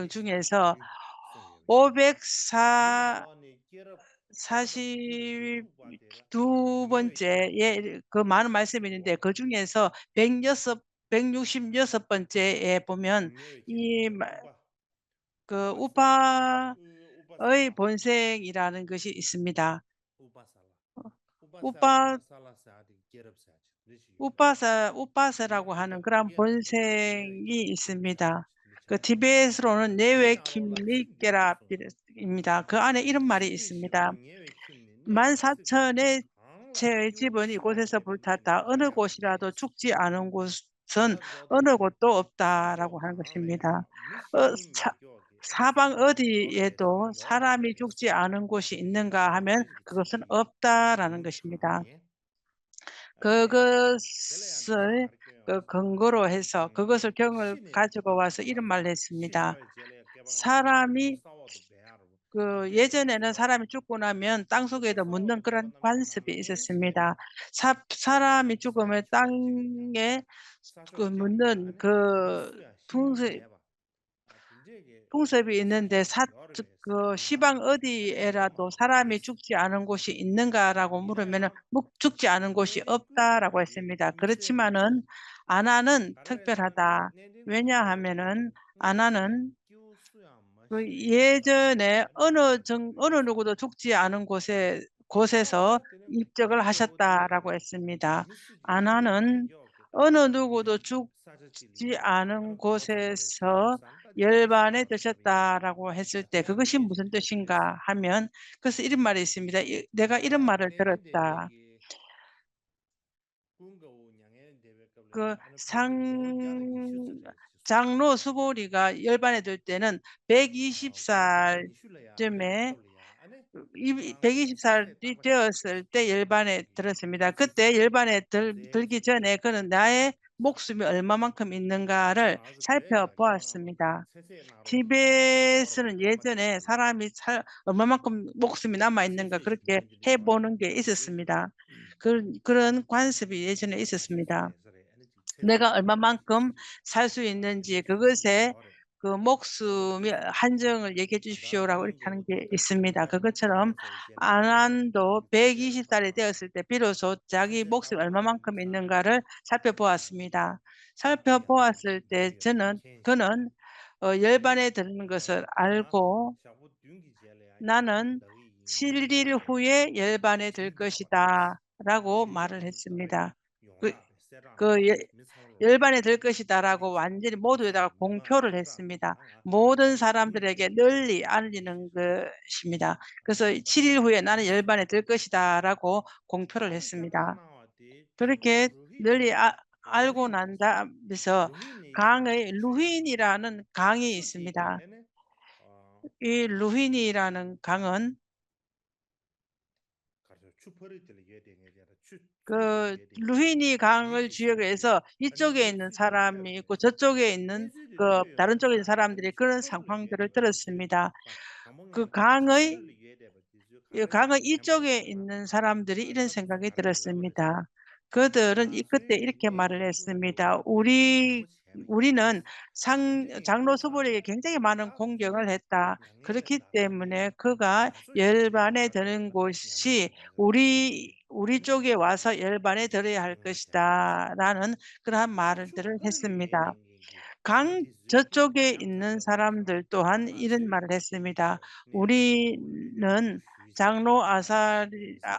중에서 542 번째에 그 많은 말씀이 있는데 그중에서 166 번째에 보면 그 우파의 본생이라는 것이 있습니다. 우파 우빠사라고 하는 그런 본생이 있습니다. 그 티베트로는 네웨 킴리케라입니다. 그 안에 이런 말이 있습니다. 14,000의 채의 집은 이곳에서 불탔다. 어느 곳이라도 죽지 않은 곳은 어느 곳도 없다라고 하는 것입니다. 사방 어디에도 사람이 죽지 않은 곳이 있는가 하면 그것은 없다라는 것입니다. 그것을 근거로 해서 그것을 경을 가지고 와서 이런 말을 했습니다. 사람이 예전에는 사람이 죽고 나면 땅속에다 묻는 그런 관습이 있었습니다. 사람이 죽으면 땅에 묻는 풍습이 있는데 시방 어디에라도 사람이 죽지 않은 곳이 있는가라고 물으면 죽지 않은 곳이 없다라고 했습니다. 그렇지만은 아나는 특별하다. 왜냐하면은 아나는 예전에 어느 누구도 죽지 않은 곳에서 입적을 하셨다라고 했습니다. 아나는 어느 누구도 죽지 않은 곳에서 열반에 드셨다라고 했을 때 그것이 무슨 뜻인가 하면 그래서 이런 말이 있습니다. 내가 이런 말을 들었다. 장로 수보리가 열반에 들 때는 120살쯤에 120살이 되었을 때 열반에 들었습니다. 그때 열반에 들기 전에 그는 나의 목숨이 얼마만큼 있는가를 살펴보았습니다. 티베트는 예전에 사람이 얼마만큼 목숨이 남아있는가 그렇게 해보는 게 있었습니다. 그런 관습이 예전에 있었습니다. 내가 얼마만큼 살 수 있는지 그것에 그 목숨의 한정을 얘기해 주십시오라고 이렇게 하는 게 있습니다. 그것처럼 아난도 120살이 되었을 때 비로소 자기 목숨이 얼마만큼 있는가를 살펴보았습니다. 살펴보았을 때 그는 열반에 드는 것을 알고 나는 7일 후에 열반에 들 것이다 라고 말을 했습니다. 열반에 들 것이다라고 완전히 모두에다가 공표를 했습니다. 모든 사람들에게 널리 알리는 것입니다. 그래서 7일 후에 나는 열반에 들 것이다라고 공표를 했습니다. 그렇게 널리 알고 난 다음에서 강의 루힌이라는 강이 있습니다. 이 루힌이라는 강은 루히니 강을 지역에서 이쪽에 있는 사람이 있고 저쪽에 있는 다른 쪽에 있는 사람들이 그런 상황들을 들었습니다. 강의 이쪽에 있는 사람들이 이런 생각이 들었습니다. 그들은 그때 이렇게 말을 했습니다. 우리는 장로 수보리에게 굉장히 많은 공경을 했다. 그렇기 때문에 그가 열반에 드는 곳이 우리 쪽에 와서 열반에 들어야 할 것이다 라는 그러한 말들을 했습니다. 저쪽에 있는 사람들 또한 이런 말을 했습니다. 우리는 장로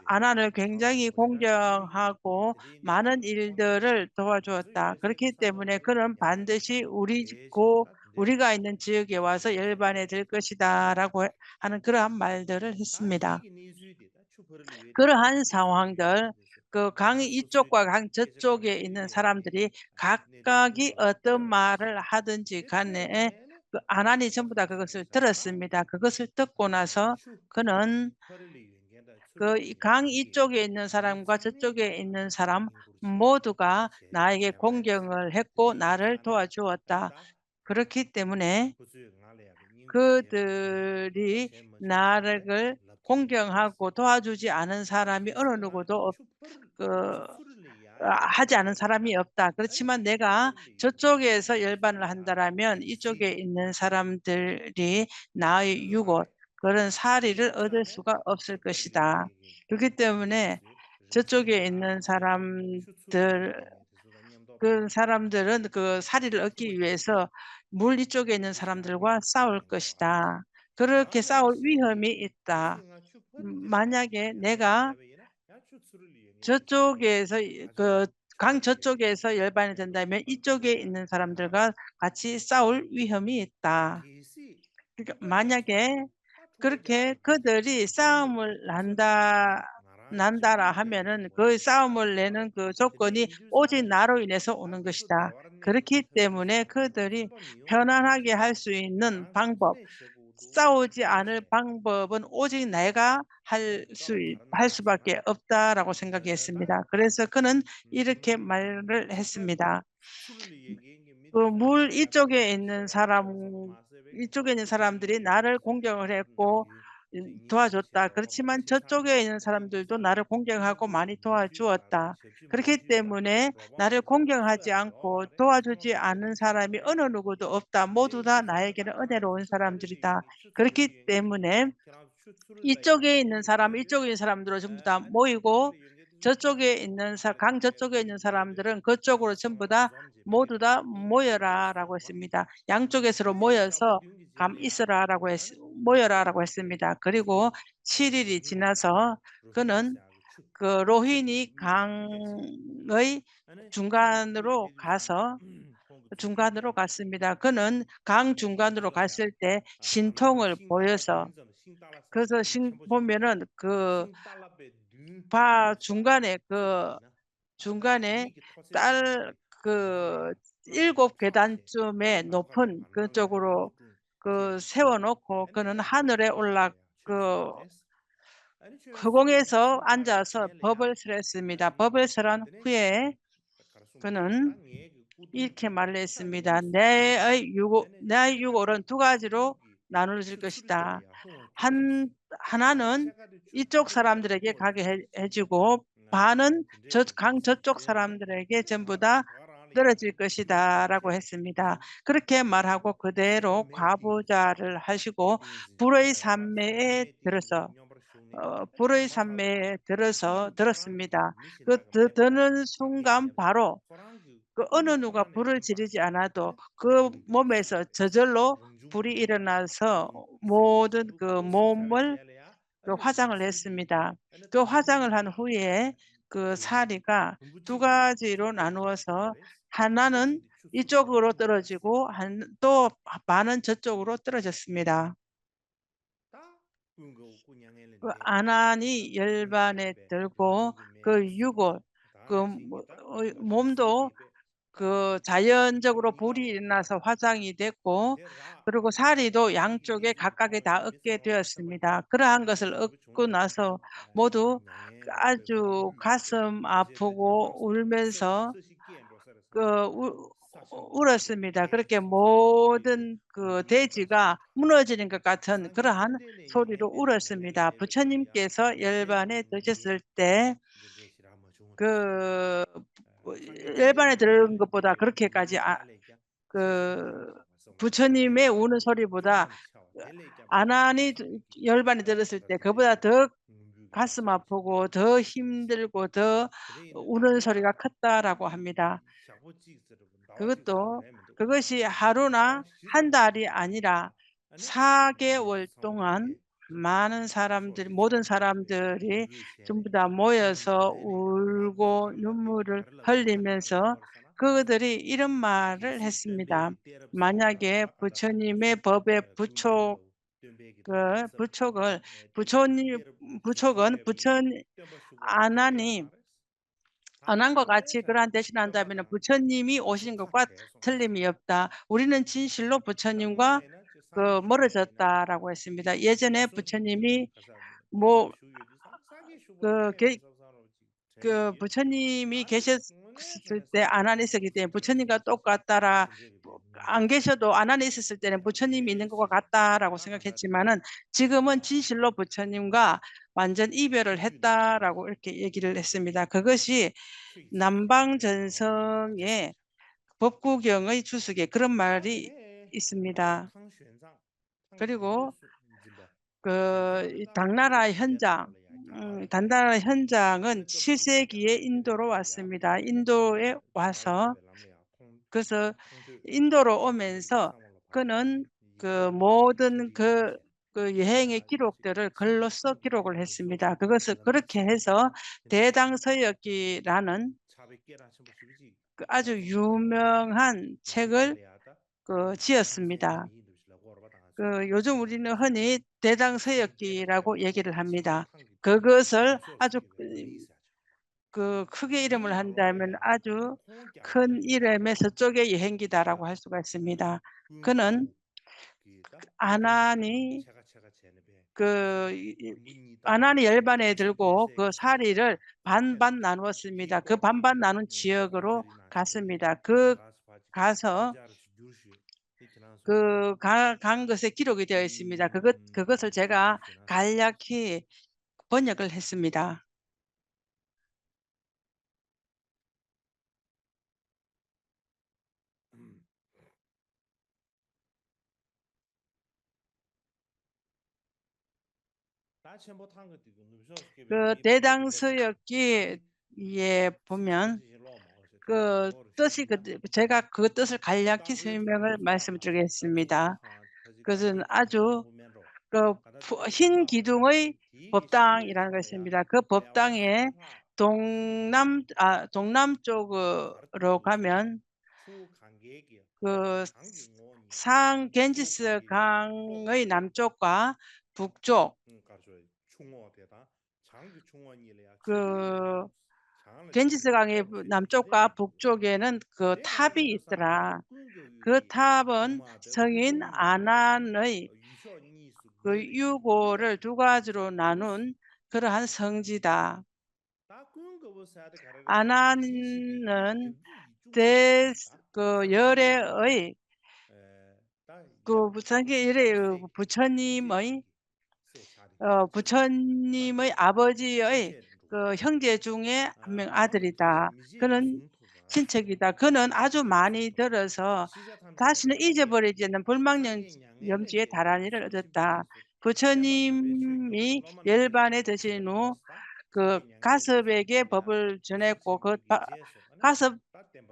아난을 굉장히 공경하고 많은 일들을 도와주었다. 그렇기 때문에 그는 반드시 우리 우리가 있는 지역에 와서 열반이 될 것이다라고 하는 그러한 말들을 했습니다. 그러한 상황들, 그 강 이쪽과 강 저쪽에 있는 사람들이 각각이 어떤 말을 하든지 간에 그 아난이 전부 다 그것을 들었습니다. 그것을 듣고 나서 그는 그 강 이쪽에 있는 사람과 저쪽에 있는 사람 모두가 나에게 공경을 했고 나를 도와주었다. 그렇기 때문에 그들이 나를 공경하고 도와주지 않은 사람이 어느 누구도 그 하지 않은 사람이 없다. 그렇지만 내가 저쪽에서 열반을 한다라면 이쪽에 있는 사람들이 나의 유고 그런 사리를 얻을 수가 없을 것이다. 그렇기 때문에 저쪽에 있는 사람들 그 사람들은 그 사리를 얻기 위해서 물 이쪽에 있는 사람들과 싸울 것이다. 그렇게 싸울 위험이 있다. 만약에 내가 저쪽에서 그 강 저쪽에서 열반이 된다면 이쪽에 있는 사람들과 같이 싸울 위험이 있다. 그러니까 만약에 그렇게 그들이 싸움을 난다라 하면은 그 싸움을 내는 그 조건이 오직 나로 인해서 오는 것이다. 그렇기 때문에 그들이 편안하게 할 수 있는 방법, 싸우지 않을 방법은 오직 내가 할 수밖에 없다라고 생각했습니다. 그래서 그는 이렇게 말을 했습니다. 그 물 이쪽에 있는 사람들이 나를 공경을 했고 도와줬다. 그렇지만 저쪽에 있는 사람들도 나를 공경하고 많이 도와주었다. 그렇기 때문에 나를 공경하지 않고 도와주지 않는 사람이 어느 누구도 없다. 모두 다 나에게는 은혜로운 사람들이다. 그렇기 때문에 이쪽에 있는 사람들은 전부 다 모이고 저쪽에 있는 강 저쪽에 있는 사람들은 그쪽으로 전부 다 모두 다 모여라라고 했습니다. 양쪽에서로 모여서 모여라라고 했습니다. 그리고 7 일이 지나서 그는 그 로히니 강의 중간으로 갔습니다. 그는 강 중간으로 갔을 때 신통을 보여서 그래서 보면은 그 중간에 그 7 계단쯤에 높은 그쪽으로 세워 놓고 그는 하늘에 그 허공에서 앉아서 법을 설했습니다. 법을 설한 후에 그는 이렇게 말을 했습니다. 나의 유골은 2 가지로 나누어질 것이다. 하나는 이쪽 사람들에게 가게 해 주고 반은 강 저쪽 사람들에게 전부 다 떨어질 것이다라고 했습니다. 그렇게 말하고 그대로 과부자를 하시고 불의 산매에 들었습니다. 드는 순간 바로 그 어느 누가 불을 지르지 않아도 그 몸에서 저절로 불이 일어나서 모든 그 몸을 화장을 했습니다. 그 화장을 한 후에 그 사리가 2 가지로 나누어서 하나는 이쪽으로 떨어지고 또 반은 저쪽으로 떨어졌습니다. 그 아난이 열반에 들고 그 유골 몸도 자연적으로 불이 일어나서 화장이 됐고 그리고 사리도 양쪽에 각각에 다 얻게 되었습니다. 그러한 것을 얻고 나서 모두 아주 가슴 아프고 울면서 그 우 울었습니다. 그렇게 모든 그 대지가 무너지는 것 같은 그러한 소리로 울었습니다. 부처님께서 열반에 드셨을 때 그 열반에 들은 것보다 그렇게까지 그 부처님의 우는 소리보다 아난이 열반에 들었을 때 그보다 더 가슴 아프고 더 힘들고 더 우는 소리가 컸다라고 합니다. 그것이 하루나 한 달이 아니라 4 개월 동안 모든 사람들이 전부 다 모여서 울고 눈물을 흘리면서 그들이 이런 말을 했습니다. 만약에 부처님의 법의 부촉을 부처님 부촉은 아나니 안한과 같이 그러한 대신한다면 부처님이 오신 것과 틀림이 없다. 우리는 진실로 부처님과 멀어졌다라고 했습니다. 예전에 부처님이 뭐 그 게 부처님이 계셨을 때 아난에 있었기 때문에 부처님과 똑같다라 뭐 안 계셔도 아난에 있었을 때는 부처님이 있는 것과 같다라고 생각했지만은 지금은 진실로 부처님과 완전 이별을 했다라고 이렇게 얘기를 했습니다. 그것이 남방전성의 법구경의 주석에 그런 말이 있습니다. 그리고 이 당나라 현장은 7 세기에 인도로 왔습니다. 인도에 와서 그래서 인도로 오면서 그는 모든 여행의 기록들을 글로써 기록을 했습니다. 그것을 그렇게 해서 대당서역기라는 아주 유명한 책을 지었습니다. 요즘 우리는 흔히 대당서역기라고 얘기를 합니다. 그것을 아주 크게 이름을 한다면 아주 큰 이름의 서쪽의 여행기다라고 할 수가 있습니다. 그는 아난이 아난이 열반에 들고 그 사리를 반반 나누었습니다. 그 반반 나눈 지역으로 갔습니다. 가서 간 것에 기록이 되어 있습니다. 그것을 제가 간략히 번역을 했습니다. 대당서역기에 보면 뜻이 제가 그 뜻을 간략히 설명을 말씀드리겠습니다. 그것은 아주 흰 기둥의 법당이라는 것입니다. 그 법당의 동남쪽으로 가면 상 겐지스 강의 남쪽과 북쪽 겐지스 강의 남쪽과 북쪽에는 탑이 있더라. 그 탑은 성인 아난의 유고를 두 가지로 나눈 그러한 성지다. 아난은 열애의 부처님의 아버지의 형제 중에 한 명 아들이다. 그는 친척이다. 그는 아주 많이 들어서 다시는 잊어버리지 않는 불망령지에 달한 일을 얻었다. 부처님이 열반에 드신 후 가섭에게 법을 전했고 가섭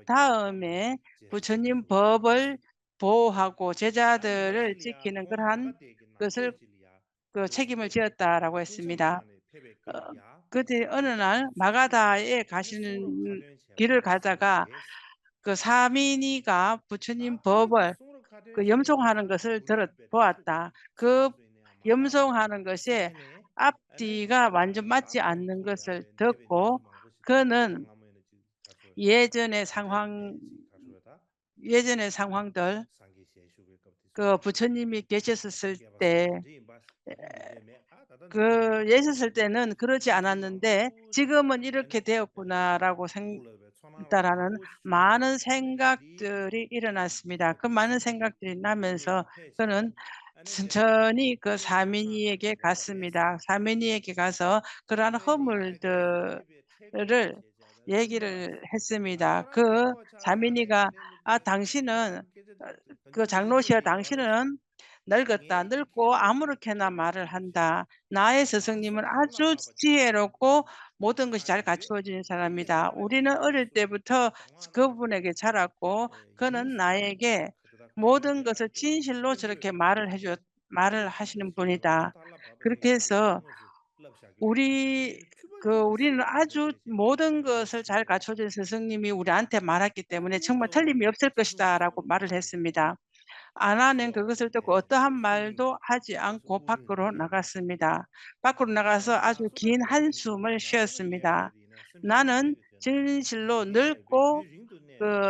다음에 부처님 법을 보호하고 제자들을 지키는 그러한 것을 책임을 지었다라고 했습니다. 그때 어느 날 마가다에 가시는 길을 가다가 사민이가 부처님 법을 염송하는 것을 보았다. 염송하는 것에 앞뒤가 완전 맞지 않는 것을 듣고 그는 예전의 상황들 부처님이 계셨을 때 계셨을 때는 그러지 않았는데 지금은 이렇게 되었구나라고 따라는 많은 생각들이 일어났습니다. 그 많은 생각들이 나면서 저는 천천히 사민이에게 갔습니다. 사민이에게 가서 그러한 허물들을 얘기를 했습니다. 사민이가 당신은 장로시여 당신은 늙었다. 늙고 아무렇게나 말을 한다. 나의 스승님은 아주 지혜롭고 모든 것이 잘 갖추어진 사람이다. 우리는 어릴 때부터 그분에게 자랐고 그는 나에게 모든 것을 진실로 저렇게 말을 하시는 분이다. 그렇게 해서 우리는 아주 모든 것을 잘 갖춰준 스승님이 우리한테 말했기 때문에 "정말 틀림이 없을 것이다."라고 말을 했습니다. 아나는 그것을 듣고 어떠한 말도 하지 않고 밖으로 나갔습니다. 밖으로 나가서 아주 긴 한숨을 쉬었습니다. "나는 진실로 늙고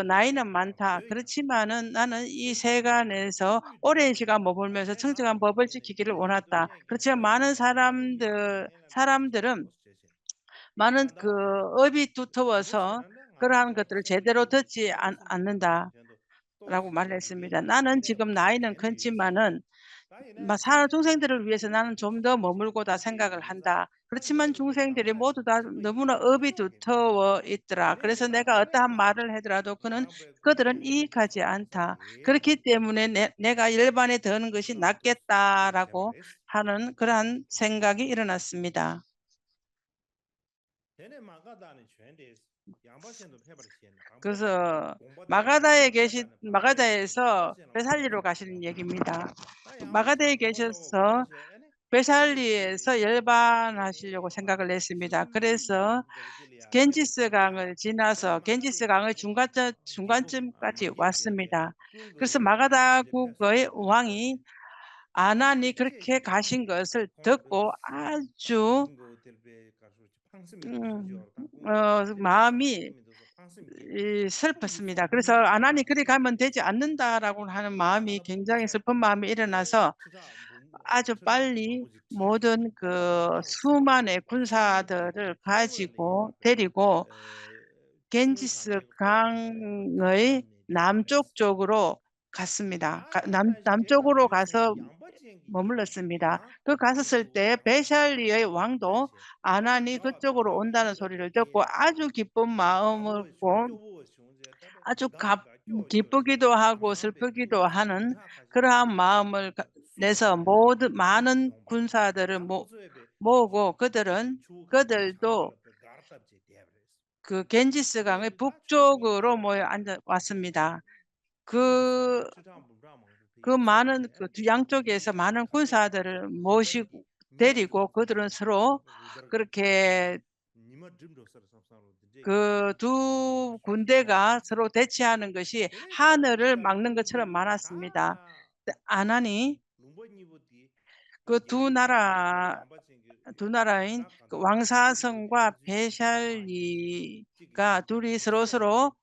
나이는 많다. 그렇지만은 나는 이 세간에서 오랜 시간 머물면서 청정한 법을 지키기를 원했다. 그렇지만 많은 사람들은 많은 업이 두터워서 그러한 것들을 제대로 듣지 않는다."라고 말을 했습니다. "나는 지금 나이는 크지만은 사 중생들을 위해서 나는 좀 더 머물고자 생각을 한다. 그렇지만 중생들이 모두 다 너무나 업이 두터워 있더라. 그래서 내가 어떠한 말을 하더라도 그들은 이익하지 않다. 그렇기 때문에 내가 열반에 드는 것이 낫겠다."라고 하는 그러한 생각이 일어났습니다. 그래서 마가다에서 베살리로 가시는 얘기입니다. 마가다에 계셔서 베살리에서 열반하시려고 생각을 했습니다. 그래서 겐지스 강을 지나서 겐지스 강의 중간쯤까지 왔습니다. 그래서 마가다국의 왕이 아난이 그렇게 가신 것을 듣고 아주 마음이 슬펐습니다. 그래서 '아난이 그리 가면 되지 않는다.'라고 하는 마음이 굉장히 슬픈 마음이 일어나서 아주 빨리 모든 수만의 군사들을 데리고 겐지스 강의 남쪽 쪽으로 갔습니다. 남쪽으로 가서 머물렀습니다. 갔었을 때 베샬리의 왕도 아난이 그쪽으로 온다는 소리를 듣고 아주 기쁜 마음으로 아주 기쁘기도 하고 슬프기도 하는 그러한 마음을 내서 많은 군사들을 모으고 그들도 겐지스 강의 북쪽으로 모여 왔습니다. 그 많은 양쪽에서 많은 군사들을 데리고 그들은 서로 그렇게 두 군대가 서로 대치하는 것이 하늘을 막는 것처럼 많았습니다. 아난이 두 나라인 왕사성과 베샬리가 둘이 서로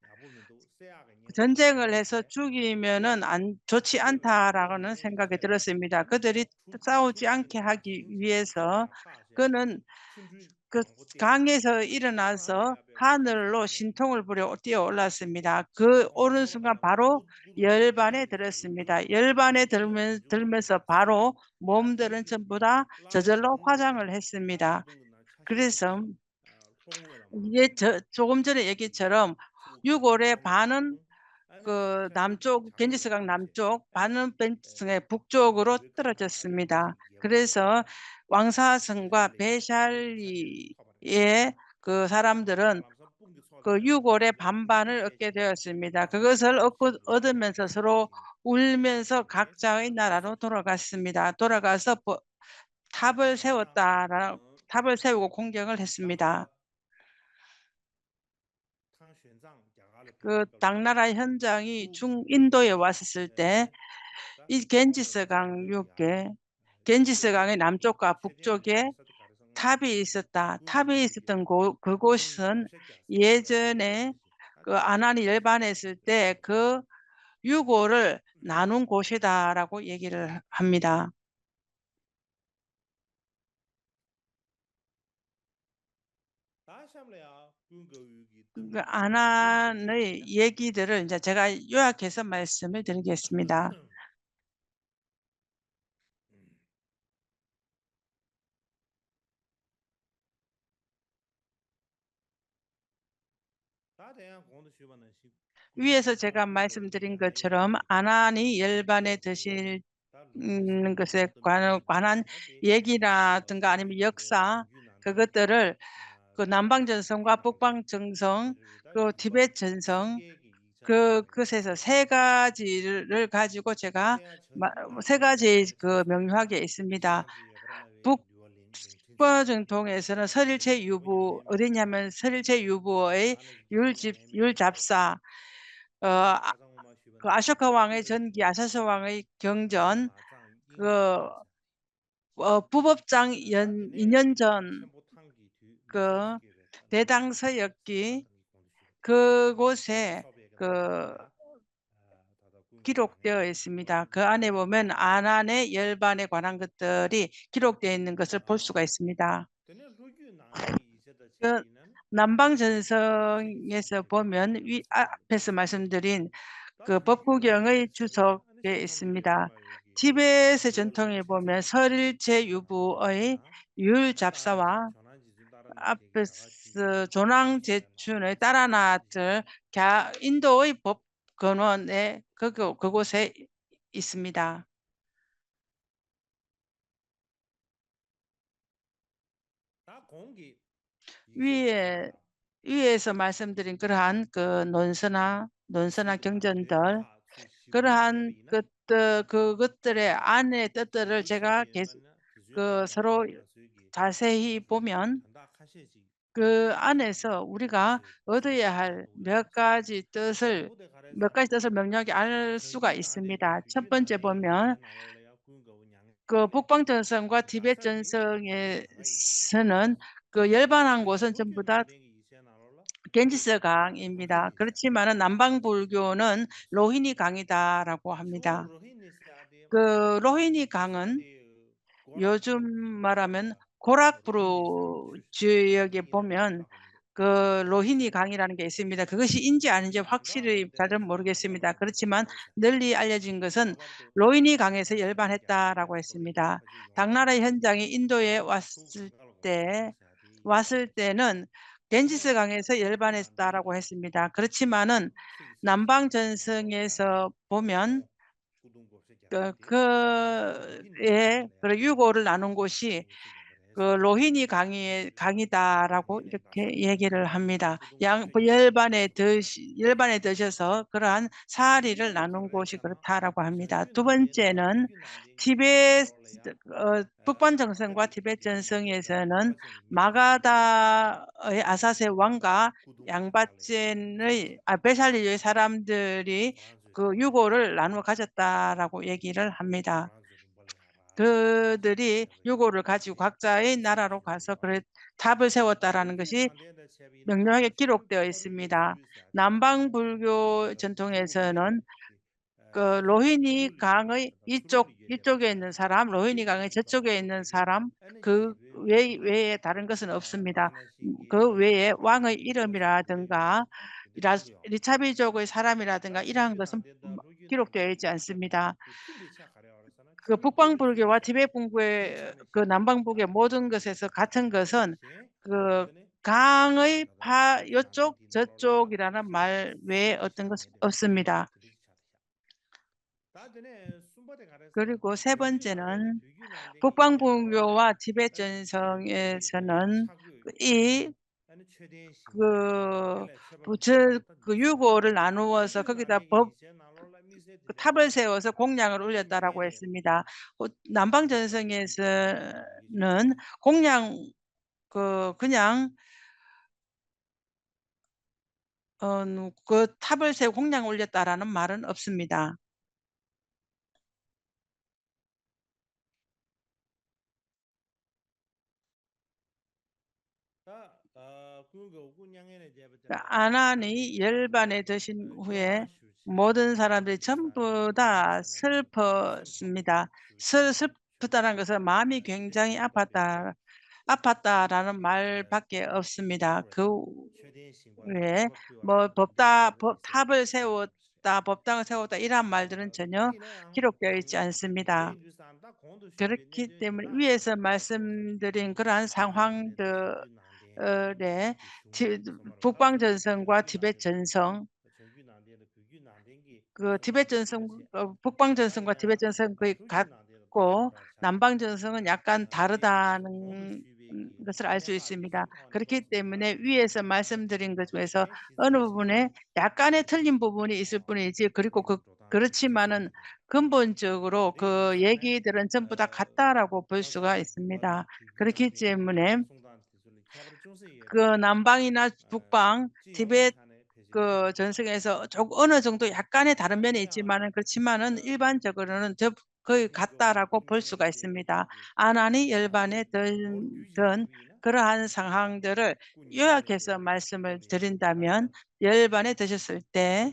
전쟁을 해서 죽이면은 좋지 않다라는 생각이 들었습니다. 그들이 싸우지 않게 하기 위해서 그는 강에서 일어나서 하늘로 신통을 부려 뛰어 올랐습니다. 오는 순간 바로 열반에 들었습니다. 열반에 들면서 바로 몸들은 전부 다 저절로 화장을 했습니다. 그래서 이게 조금 전에 얘기처럼 6월에 반은 남쪽 겐지스강 남쪽, 반은 겐지스강의 북쪽으로 떨어졌습니다. 그래서 왕사성과 베샬리의 사람들은 6월의 반반을 얻게 되었습니다. 그것을 얻으면서 서로 울면서 각자의 나라로 돌아갔습니다. 돌아가서 탑을 세우고 공경을 했습니다. 당나라 현장이 중인도에 왔었을 때 이 겐지스 강의 남쪽과 북쪽에 탑이 있었다. 탑이 있었던 그곳은 예전에 아난이 열반했을 때 6월을 나눈 곳이다라고 얘기를 합니다. 아난의 얘기들을 이제 제가 요약해서 말씀을 드리겠습니다. 위에서 제가 말씀드린 것처럼 아난이 열반에 드실 것에 관한 얘기라든가 아니면 역사 그것들을 남방 전성과 북방 전성 티베트 전성 그것에서 세 가지를 가지고 제가 세 가지 명료하게 있습니다. 북부정통에서는 설일체 유부 어디냐면 설일체 유부의 율잡사 그 아쇼카 왕의 전기 아사스 왕의 경전 그 부법장 2년 전 그 대당서였기 그곳에 그 기록되어 있습니다. 그 안에 보면 아난의 열반에 관한 것들이 기록되어 있는 것을 볼 수가 있습니다. 그 남방전성에서 보면 앞에서 말씀드린 그 법구경의 주석에 있습니다. 티베트 전통에 보면 설일체 유부의 율잡사와 앞에서 조낭제춘의 따라나틀 인도의 법 근원에 그곳에 있습니다. 위에서 말씀드린 그러한 그 논서나 경전들 그러한 그것들의 안의 뜻들을 제가 계속 서로 자세히 보면 그 안에서 우리가 얻어야 할 몇 가지 뜻을 명료하게 알 수가 있습니다. 첫 번째 보면 그 북방전성과 티베트 전성에서는 그 열반한 곳은 전부 다 겐지스 강입니다. 그렇지만은 남방 불교는 로히니 강이다라고 합니다. 그 로히니 강은 요즘 말하면 고락부루 지역에 보면 그 로히니 강이라는 게 있습니다. 그것이 인지 아닌지 확실히 잘은 모르겠습니다. 그렇지만 널리 알려진 것은 로히니 강에서 열반했다라고 했습니다. 당나라 현장이 인도에 왔을 때는 겐지스 강에서 열반했다라고 했습니다. 그렇지만은 남방 전성에서 보면 유고를 나눈 곳이 그 로히니 강이다라고 이렇게 얘기를 합니다. 열반에 드셔서 그러한 사리를 나눈 곳이 그렇다라고 합니다. 두 번째는 북방 정성과 티베트 전성에서는 마가다의 아사세 왕과 양바젠의 베살리의 사람들이 그 유고를 나누어 가졌다라고 얘기를 합니다. 그들이 유고를 가지고 각자의 나라로 가서 탑을 세웠다라는 것이 명료하게 기록되어 있습니다. 남방 불교 전통에서는 그 로히니 강의 이쪽에 있는 사람, 로히니 강의 저쪽에 있는 사람, 그 외에 다른 것은 없습니다. 그 외에 왕의 이름이라든가 리차비족의 사람이라든가 이러한 것은 기록되어 있지 않습니다. 그 북방 불교와 티베트 불교의 그 남방 불교의 모든 것에서 같은 것은 그 강의 요쪽 저쪽이라는 말 외에 어떤 것은 없습니다. 그리고 세 번째는 북방 불교와 티베트 전성에서는 그 유고를 나누어서 거기다 탑을 세워서 공양을 올렸다라고 했습니다. 남방 전성에서는 공양 그냥 그 탑을 세워 공양을 올렸다라는 말은 없습니다. 아난이 열반에 드신 후에 모든 사람들이 전부 다 슬펐습니다. 슬프다는 것은 마음이 굉장히 아팠다라는 말밖에 없습니다. 그 외에 뭐 탑을 세웠다, 법당을 세웠다 이런 말들은 전혀 기록되어 있지 않습니다. 그렇기 때문에 위에서 말씀드린 그러한 상황들에 북방 전성과 티베트 전성, 그 티베트 전성, 북방 전성과 티베트 전성 거의 같고 남방 전성은 약간 다르다는 것을 알 수 있습니다. 그렇기 때문에 위에서 말씀드린 것 중에서 어느 부분에 약간의 틀린 부분이 있을 뿐이지 그리고 그렇지만은 근본적으로 그 얘기들은 전부 다 같다라고 볼 수가 있습니다. 그렇기 때문에 그 남방이나 북방, 티벳 그 전승에서 어느 정도 약간의 다른 면이 있지만은 그렇지만은 일반적으로는 거의 같다라고 볼 수가 있습니다. 아나니 열반에 든 그러한 상황들을 요약해서 말씀을 드린다면 열반에 드셨을 때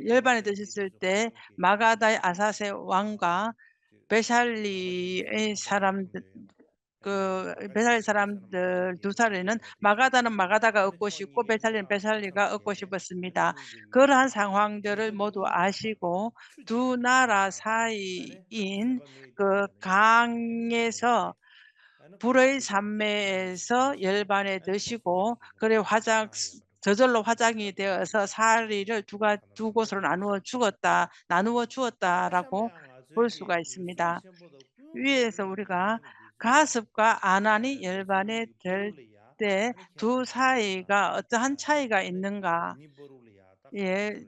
열반에 드셨을 때 마가다의 아사세 왕과 베살리의 사람들 베살리 사람들 두 사례는 마가다는 마가다가 얻고 싶고 베살리는 베살리가 얻고 싶었습니다. 그러한 상황들을 모두 아시고 두 나라 사이인 그 강에서 불의 산매에서 열반에 드시고 그래 저절로 화장이 되어서 사리를 두 곳으로 나누어 주었다라고 볼 수가 있습니다. 위에서 우리가 가습과 아난이 열반에 될 때 두 사이가 어떠한 차이가 있는가에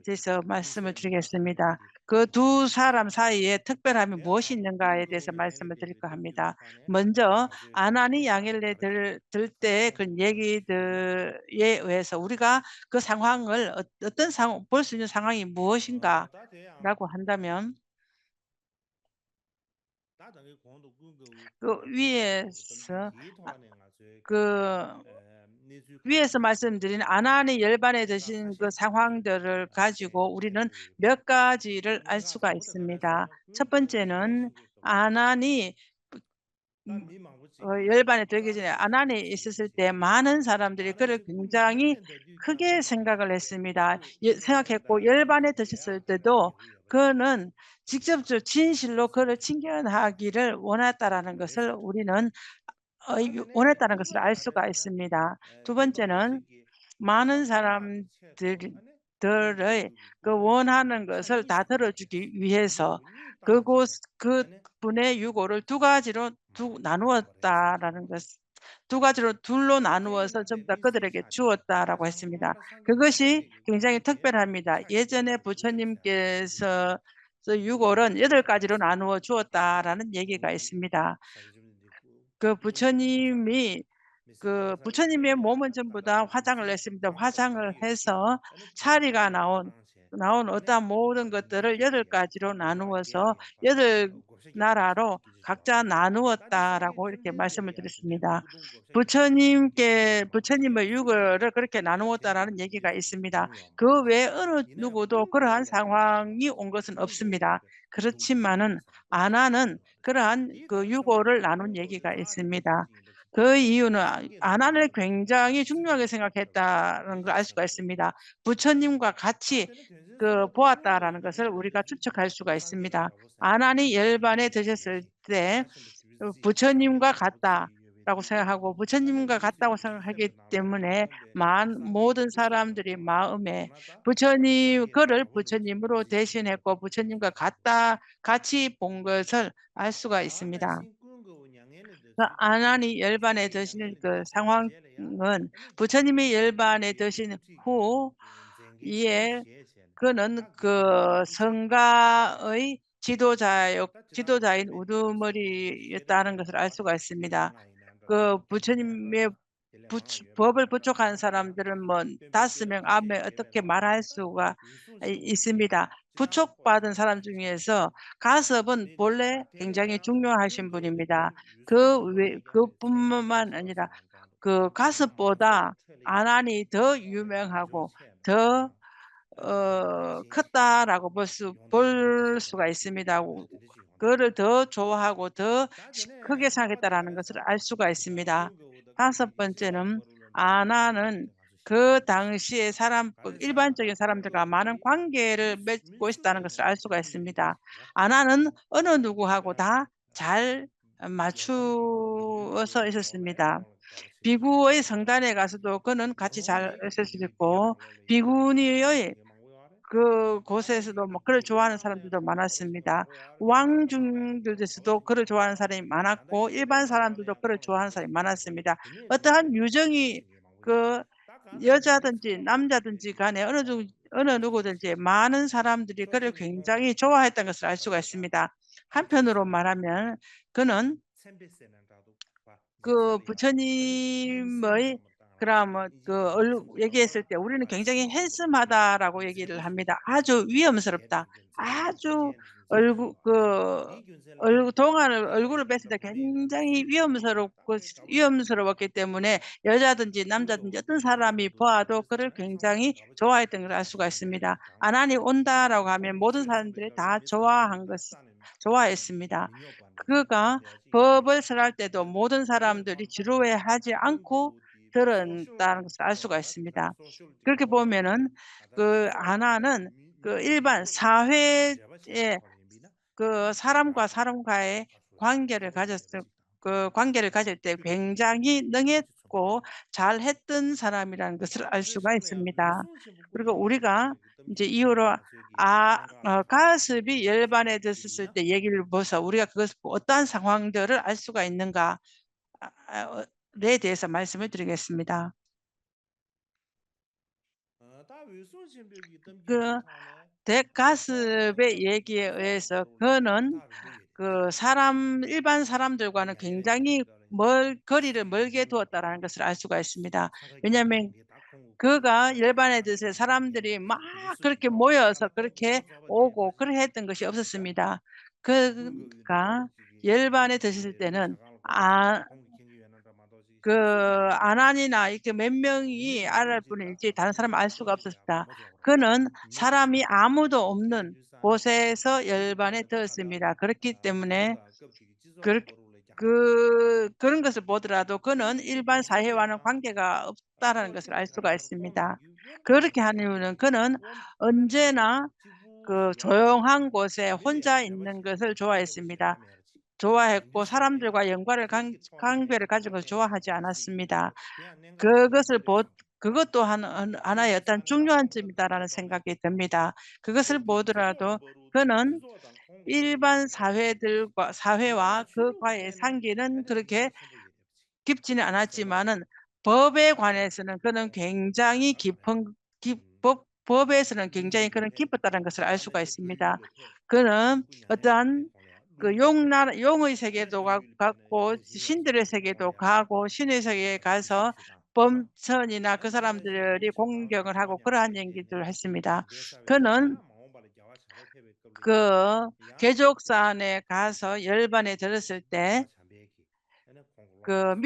대해서 말씀을 드리겠습니다. 그 두 사람 사이에 특별함이 무엇이 있는가에 대해서 말씀을 드릴까 합니다. 먼저 아나니 양엘레 들 때 그 얘기들에 의해서 우리가 그 상황을 어떤 상황 볼 수 있는 상황이 무엇인가라고 한다면 그 위에서 그 위에서 말씀드린 아나니 열반에 드신 그 상황들을 가지고 우리는 몇 가지를 알 수가 있습니다. 첫 번째는 아나니 열반에 들기 전에 아난에 있었을 때 많은 사람들이 그를 굉장히 크게 생각을 했습니다. 생각했고 열반에 드셨을 때도 그는 직접적 진실로 그를 칭견하기를 원했다라는 것을 우리는 원했다는 것을 알 수가 있습니다. 두 번째는 많은 사람들의 그 원하는 것을 다 들어주기 위해서 그분의 유고를 두 가지로 나누었다라는 것, 둘로 나누어서 전부 다 그들에게 주었다라고 했습니다. 그것이 굉장히 특별합니다. 예전에 부처님께서 유골은 8가지로 나누어 주었다라는 얘기가 있습니다. 그 부처님의 몸은 전부 다 화장을 했습니다. 화장을 해서 사리가 나온 어떠한 모든 것들을 8가지로 나누어서 8나라로 각자 나누었다라고 이렇게 말씀을 드렸습니다. 부처님의 유골을 그렇게 나누었다라는 얘기가 있습니다. 그 외에 어느 누구도 그러한 상황이 온 것은 없습니다. 그렇지만은 아나는 그러한 그 유골을 나눈 얘기가 있습니다. 그 이유는 아난을 굉장히 중요하게 생각했다는 걸 알 수가 있습니다. 부처님과 같이 보았다라는 것을 우리가 추측할 수가 있습니다. 아난이 열반에 드셨을 때 부처님과 같다라고 생각하고 부처님과 같다고 생각하기 때문에 모든 사람들이 마음에 그를 부처님으로 대신했고 부처님과 같이 본 것을 알 수가 있습니다. 아난이 열반에 드시는 그 상황은 부처님이 열반에 드신 후에 그는 그 성가의 지도자인 우두머리였다는 것을 알 수가 있습니다. 그 부처님의 법을 부족한 사람들은 5명, 9명 어떻게 말할 수가 있습니다. 부촉받은 사람 중에서 가섭은 본래 굉장히 중요하신 분입니다. 그뿐만 아니라 그 가섭보다 아난이 더 유명하고 더 컸다라고 볼 수가 있습니다. 그를 더 좋아하고 더 크게 생각했다라는 것을 알 수가 있습니다. 5번째는 아나는 그 당시에 일반적인 사람들과 많은 관계를 맺고 있다는 것을 알 수가 있습니다. 아나는 어느 누구하고 다 잘 맞추어서 있었습니다. 비구의 성단에 가서도 그는 같이 잘 있을 수 있고 비구니의 곳에서도 그를 좋아하는 사람들도 많았습니다. 왕중들에서도 그를 좋아하는 사람이 많았고 일반 사람들도 그를 좋아하는 사람이 많았습니다. 어떠한 유정이 여자든지 남자든지 간에 어느 누구든지 많은 사람들이 그를 굉장히 좋아했던 것을 알 수가 있습니다. 한편으로 말하면 그는 그 부처님의 그러면 그 얘기했을 때 우리는 굉장히 핸섬하다라고 얘기를 합니다. 아주 위험스럽다. 아주 얼굴을 뵀을 때 굉장히 위험스러웠기 때문에 여자든지 남자든지 어떤 사람이 보아도 그를 굉장히 좋아했던 걸 알 수가 있습니다. 아난이 온다라고 하면 모든 사람들이 다 좋아했습니다. 그가 법을 설할 때도 모든 사람들이 지루해하지 않고 들었다는 것을 알 수가 있습니다. 그렇게 보면은 그 아나는 그 일반 사회의 그 사람과의 관계를 가질 때 굉장히 능했고 잘했던 사람이라는 것을 알 수가 있습니다. 그리고 우리가 이제 이후로 가습이 열반해졌을 때 얘기를 봐서 우리가 그것을 어떠한 상황들을 알 수가 있는가에 대해서 말씀을 드리겠습니다. 그 가습의 얘기에 의해서 그는 그 일반 사람들과는 굉장히 거리를 멀게 두었다라는 것을 알 수가 있습니다. 왜냐하면 그가 열반해졌을 때 사람들이 막 그렇게 모여서 그렇게 오고 그렇게 했던 것이 없었습니다. 그가 열반해졌을 때는 그 아난이나 이렇게 몇 명이 알을 뿐이지 다른 사람은 알 수가 없었다. 그는 사람이 아무도 없는 곳에서 열반에 들었습니다. 그렇기 때문에 그런 것을 보더라도 그는 일반 사회와는 관계가 없다라는 것을 알 수가 있습니다. 그렇게 하는 이유는 그는 언제나 그 조용한 곳에 혼자 있는 것을 좋아했고 사람들과 관계를 가진 것을 좋아하지 않았습니다. 그것도 하나의 어떤 중요한 점이다라는 생각이 듭니다. 그것을 보더라도 그는 일반 사회와 그과의 상기는 그렇게 깊지는 않았지만은 법에 관해서는 그는 굉장히 법에서는 굉장히 그는 깊었다는 것을 알 수가 있습니다. 그는 어떠한 그 용의 세계도 갔고 신들의 세계도 가고 신의 세계에 가서 범천이나 그 사람들이 공경을 하고 그러한 얘기들을 했습니다. 그는 그 개족산에 가서 열반에 들었을 때 그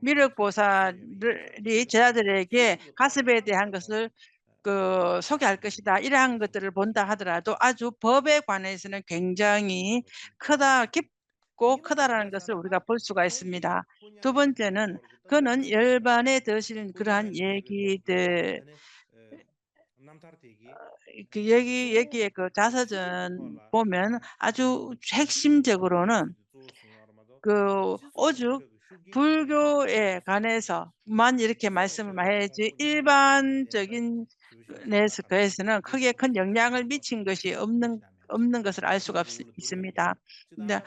미륵보살이 제자들에게 가습에 대한 것을 소개할 것이다. 이러한 것들을 본다 하더라도 아주 법에 관해서는 굉장히 깊고 크다라는 것을 우리가 볼 수가 있습니다. 두 번째는 그는 열반에 드신 그러한 얘기들 얘기의 그 자서전 보면 아주 핵심적으로는 오죽 불교에 관해서만 이렇게 말씀을 해야지 일반적인 거에서는 크게 큰 영향을 미친 것이 없는 것을 알 수가 있습니다. 근데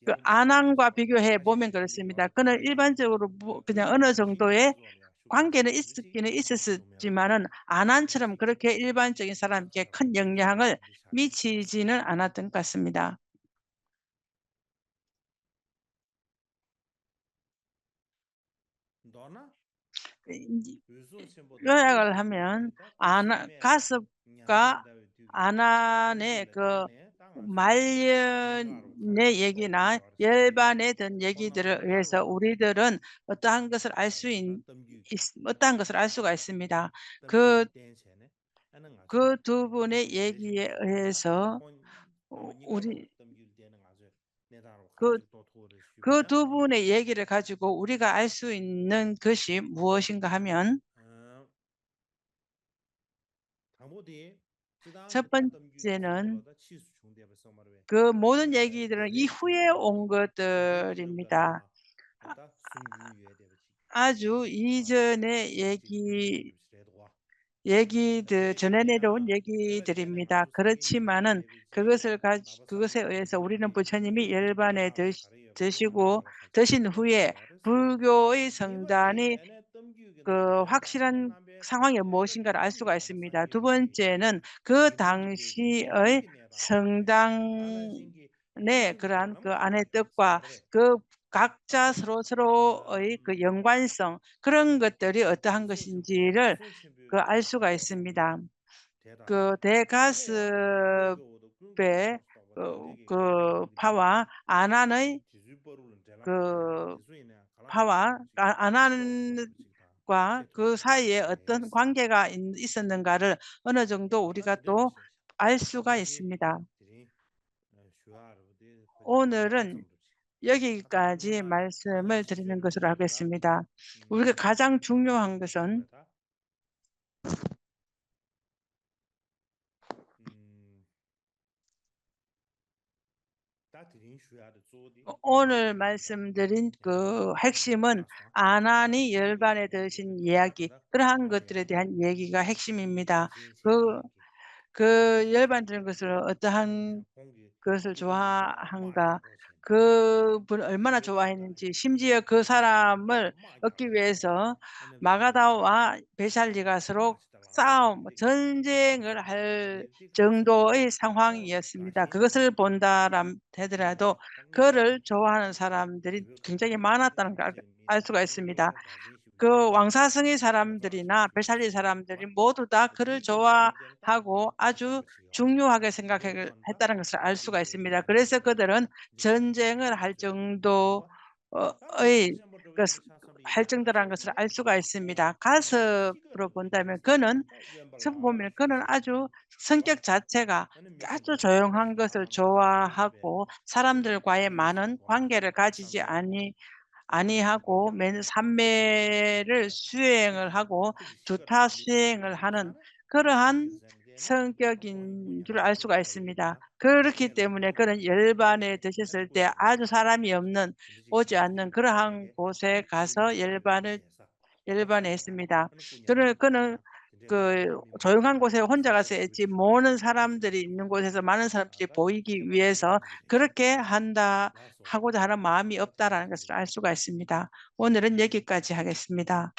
그 아난과 비교해 보면 그렇습니다. 그는 일반적으로 그냥 어느 정도의 관계는 있었기는 있었지만은 아난처럼 그렇게 일반적인 사람에게 큰 영향을 미치지는 않았던 것 같습니다. 요약을 하면 가습과 아난의 그 말년의 얘기나 열반에 든 얘기들에 의해서 우리들은 어떠한 것을 알 수가 있습니다. 그 두 분의 얘기에 의해서 우리 그 두 분의 얘기를 가지고 우리가 알 수 있는 것이 무엇인가 하면 첫 번째는 그 모든 얘기들은 이후에 온 것들입니다. 아주 이전의 전해 내려온 얘기들입니다. 그렇지만은 그것에 의해서 우리는 부처님이 열반에 드신 후에 불교의 성단이 그 확실한 상황이 무엇인가를 알 수가 있습니다. 두 번째는 그 당시의 성당의 그러한 그 안의 뜻과 그 각자 서로의 그 연관성, 그런 것들이 어떠한 것인지를 그 알 수가 있습니다. 그 대가습의 그 파와 안한의 그 파와 안한과 그 사이에 어떤 관계가 있었는가를 어느 정도 우리가 또 알 수가 있습니다. 오늘은 여기까지 말씀을 드리는 것으로 하겠습니다. 우리가 가장 중요한 것은 오늘 말씀드린 그 핵심은 안한이 열반에 드신 이야기, 그러한 것들에 대한 얘기가 핵심입니다. 그 열반 드는 것을 어떠한 것을 좋아한가, 그분 얼마나 좋아했는지, 심지어 그 사람을 얻기 위해서 마가다와 베샬리가 서로 전쟁을 할 정도의 상황이었습니다. 그것을 본다 하더라도 그를 좋아하는 사람들이 굉장히 많았다는 걸 알 수가 있습니다. 그 왕사성의 사람들이나 베샬리 사람들이 모두 다 그를 좋아하고 아주 중요하게 생각했다는 것을 알 수가 있습니다. 그래서 그들은 전쟁을 할 정도의 할 정도라는 것을 알 수가 있습니다. 가습으로 본다면 그는 아주 성격 자체가 아주 조용한 것을 좋아하고 사람들과의 많은 관계를 가지지 아니하고 삼매를 수행을 하고 두타 수행을 하는 그러한 성격인 줄 알 수가 있습니다. 그렇기 때문에 그는 열반에 드셨을 때 아주 사람이 오지 않는 그러한 곳에 가서 열반했습니다. 그는 그 조용한 곳에 혼자 가서 했지, 모든 사람들이 있는 곳에서 많은 사람들이 보이기 위해서 그렇게 하고자 하는 마음이 없다라는 것을 알 수가 있습니다. 오늘은 여기까지 하겠습니다.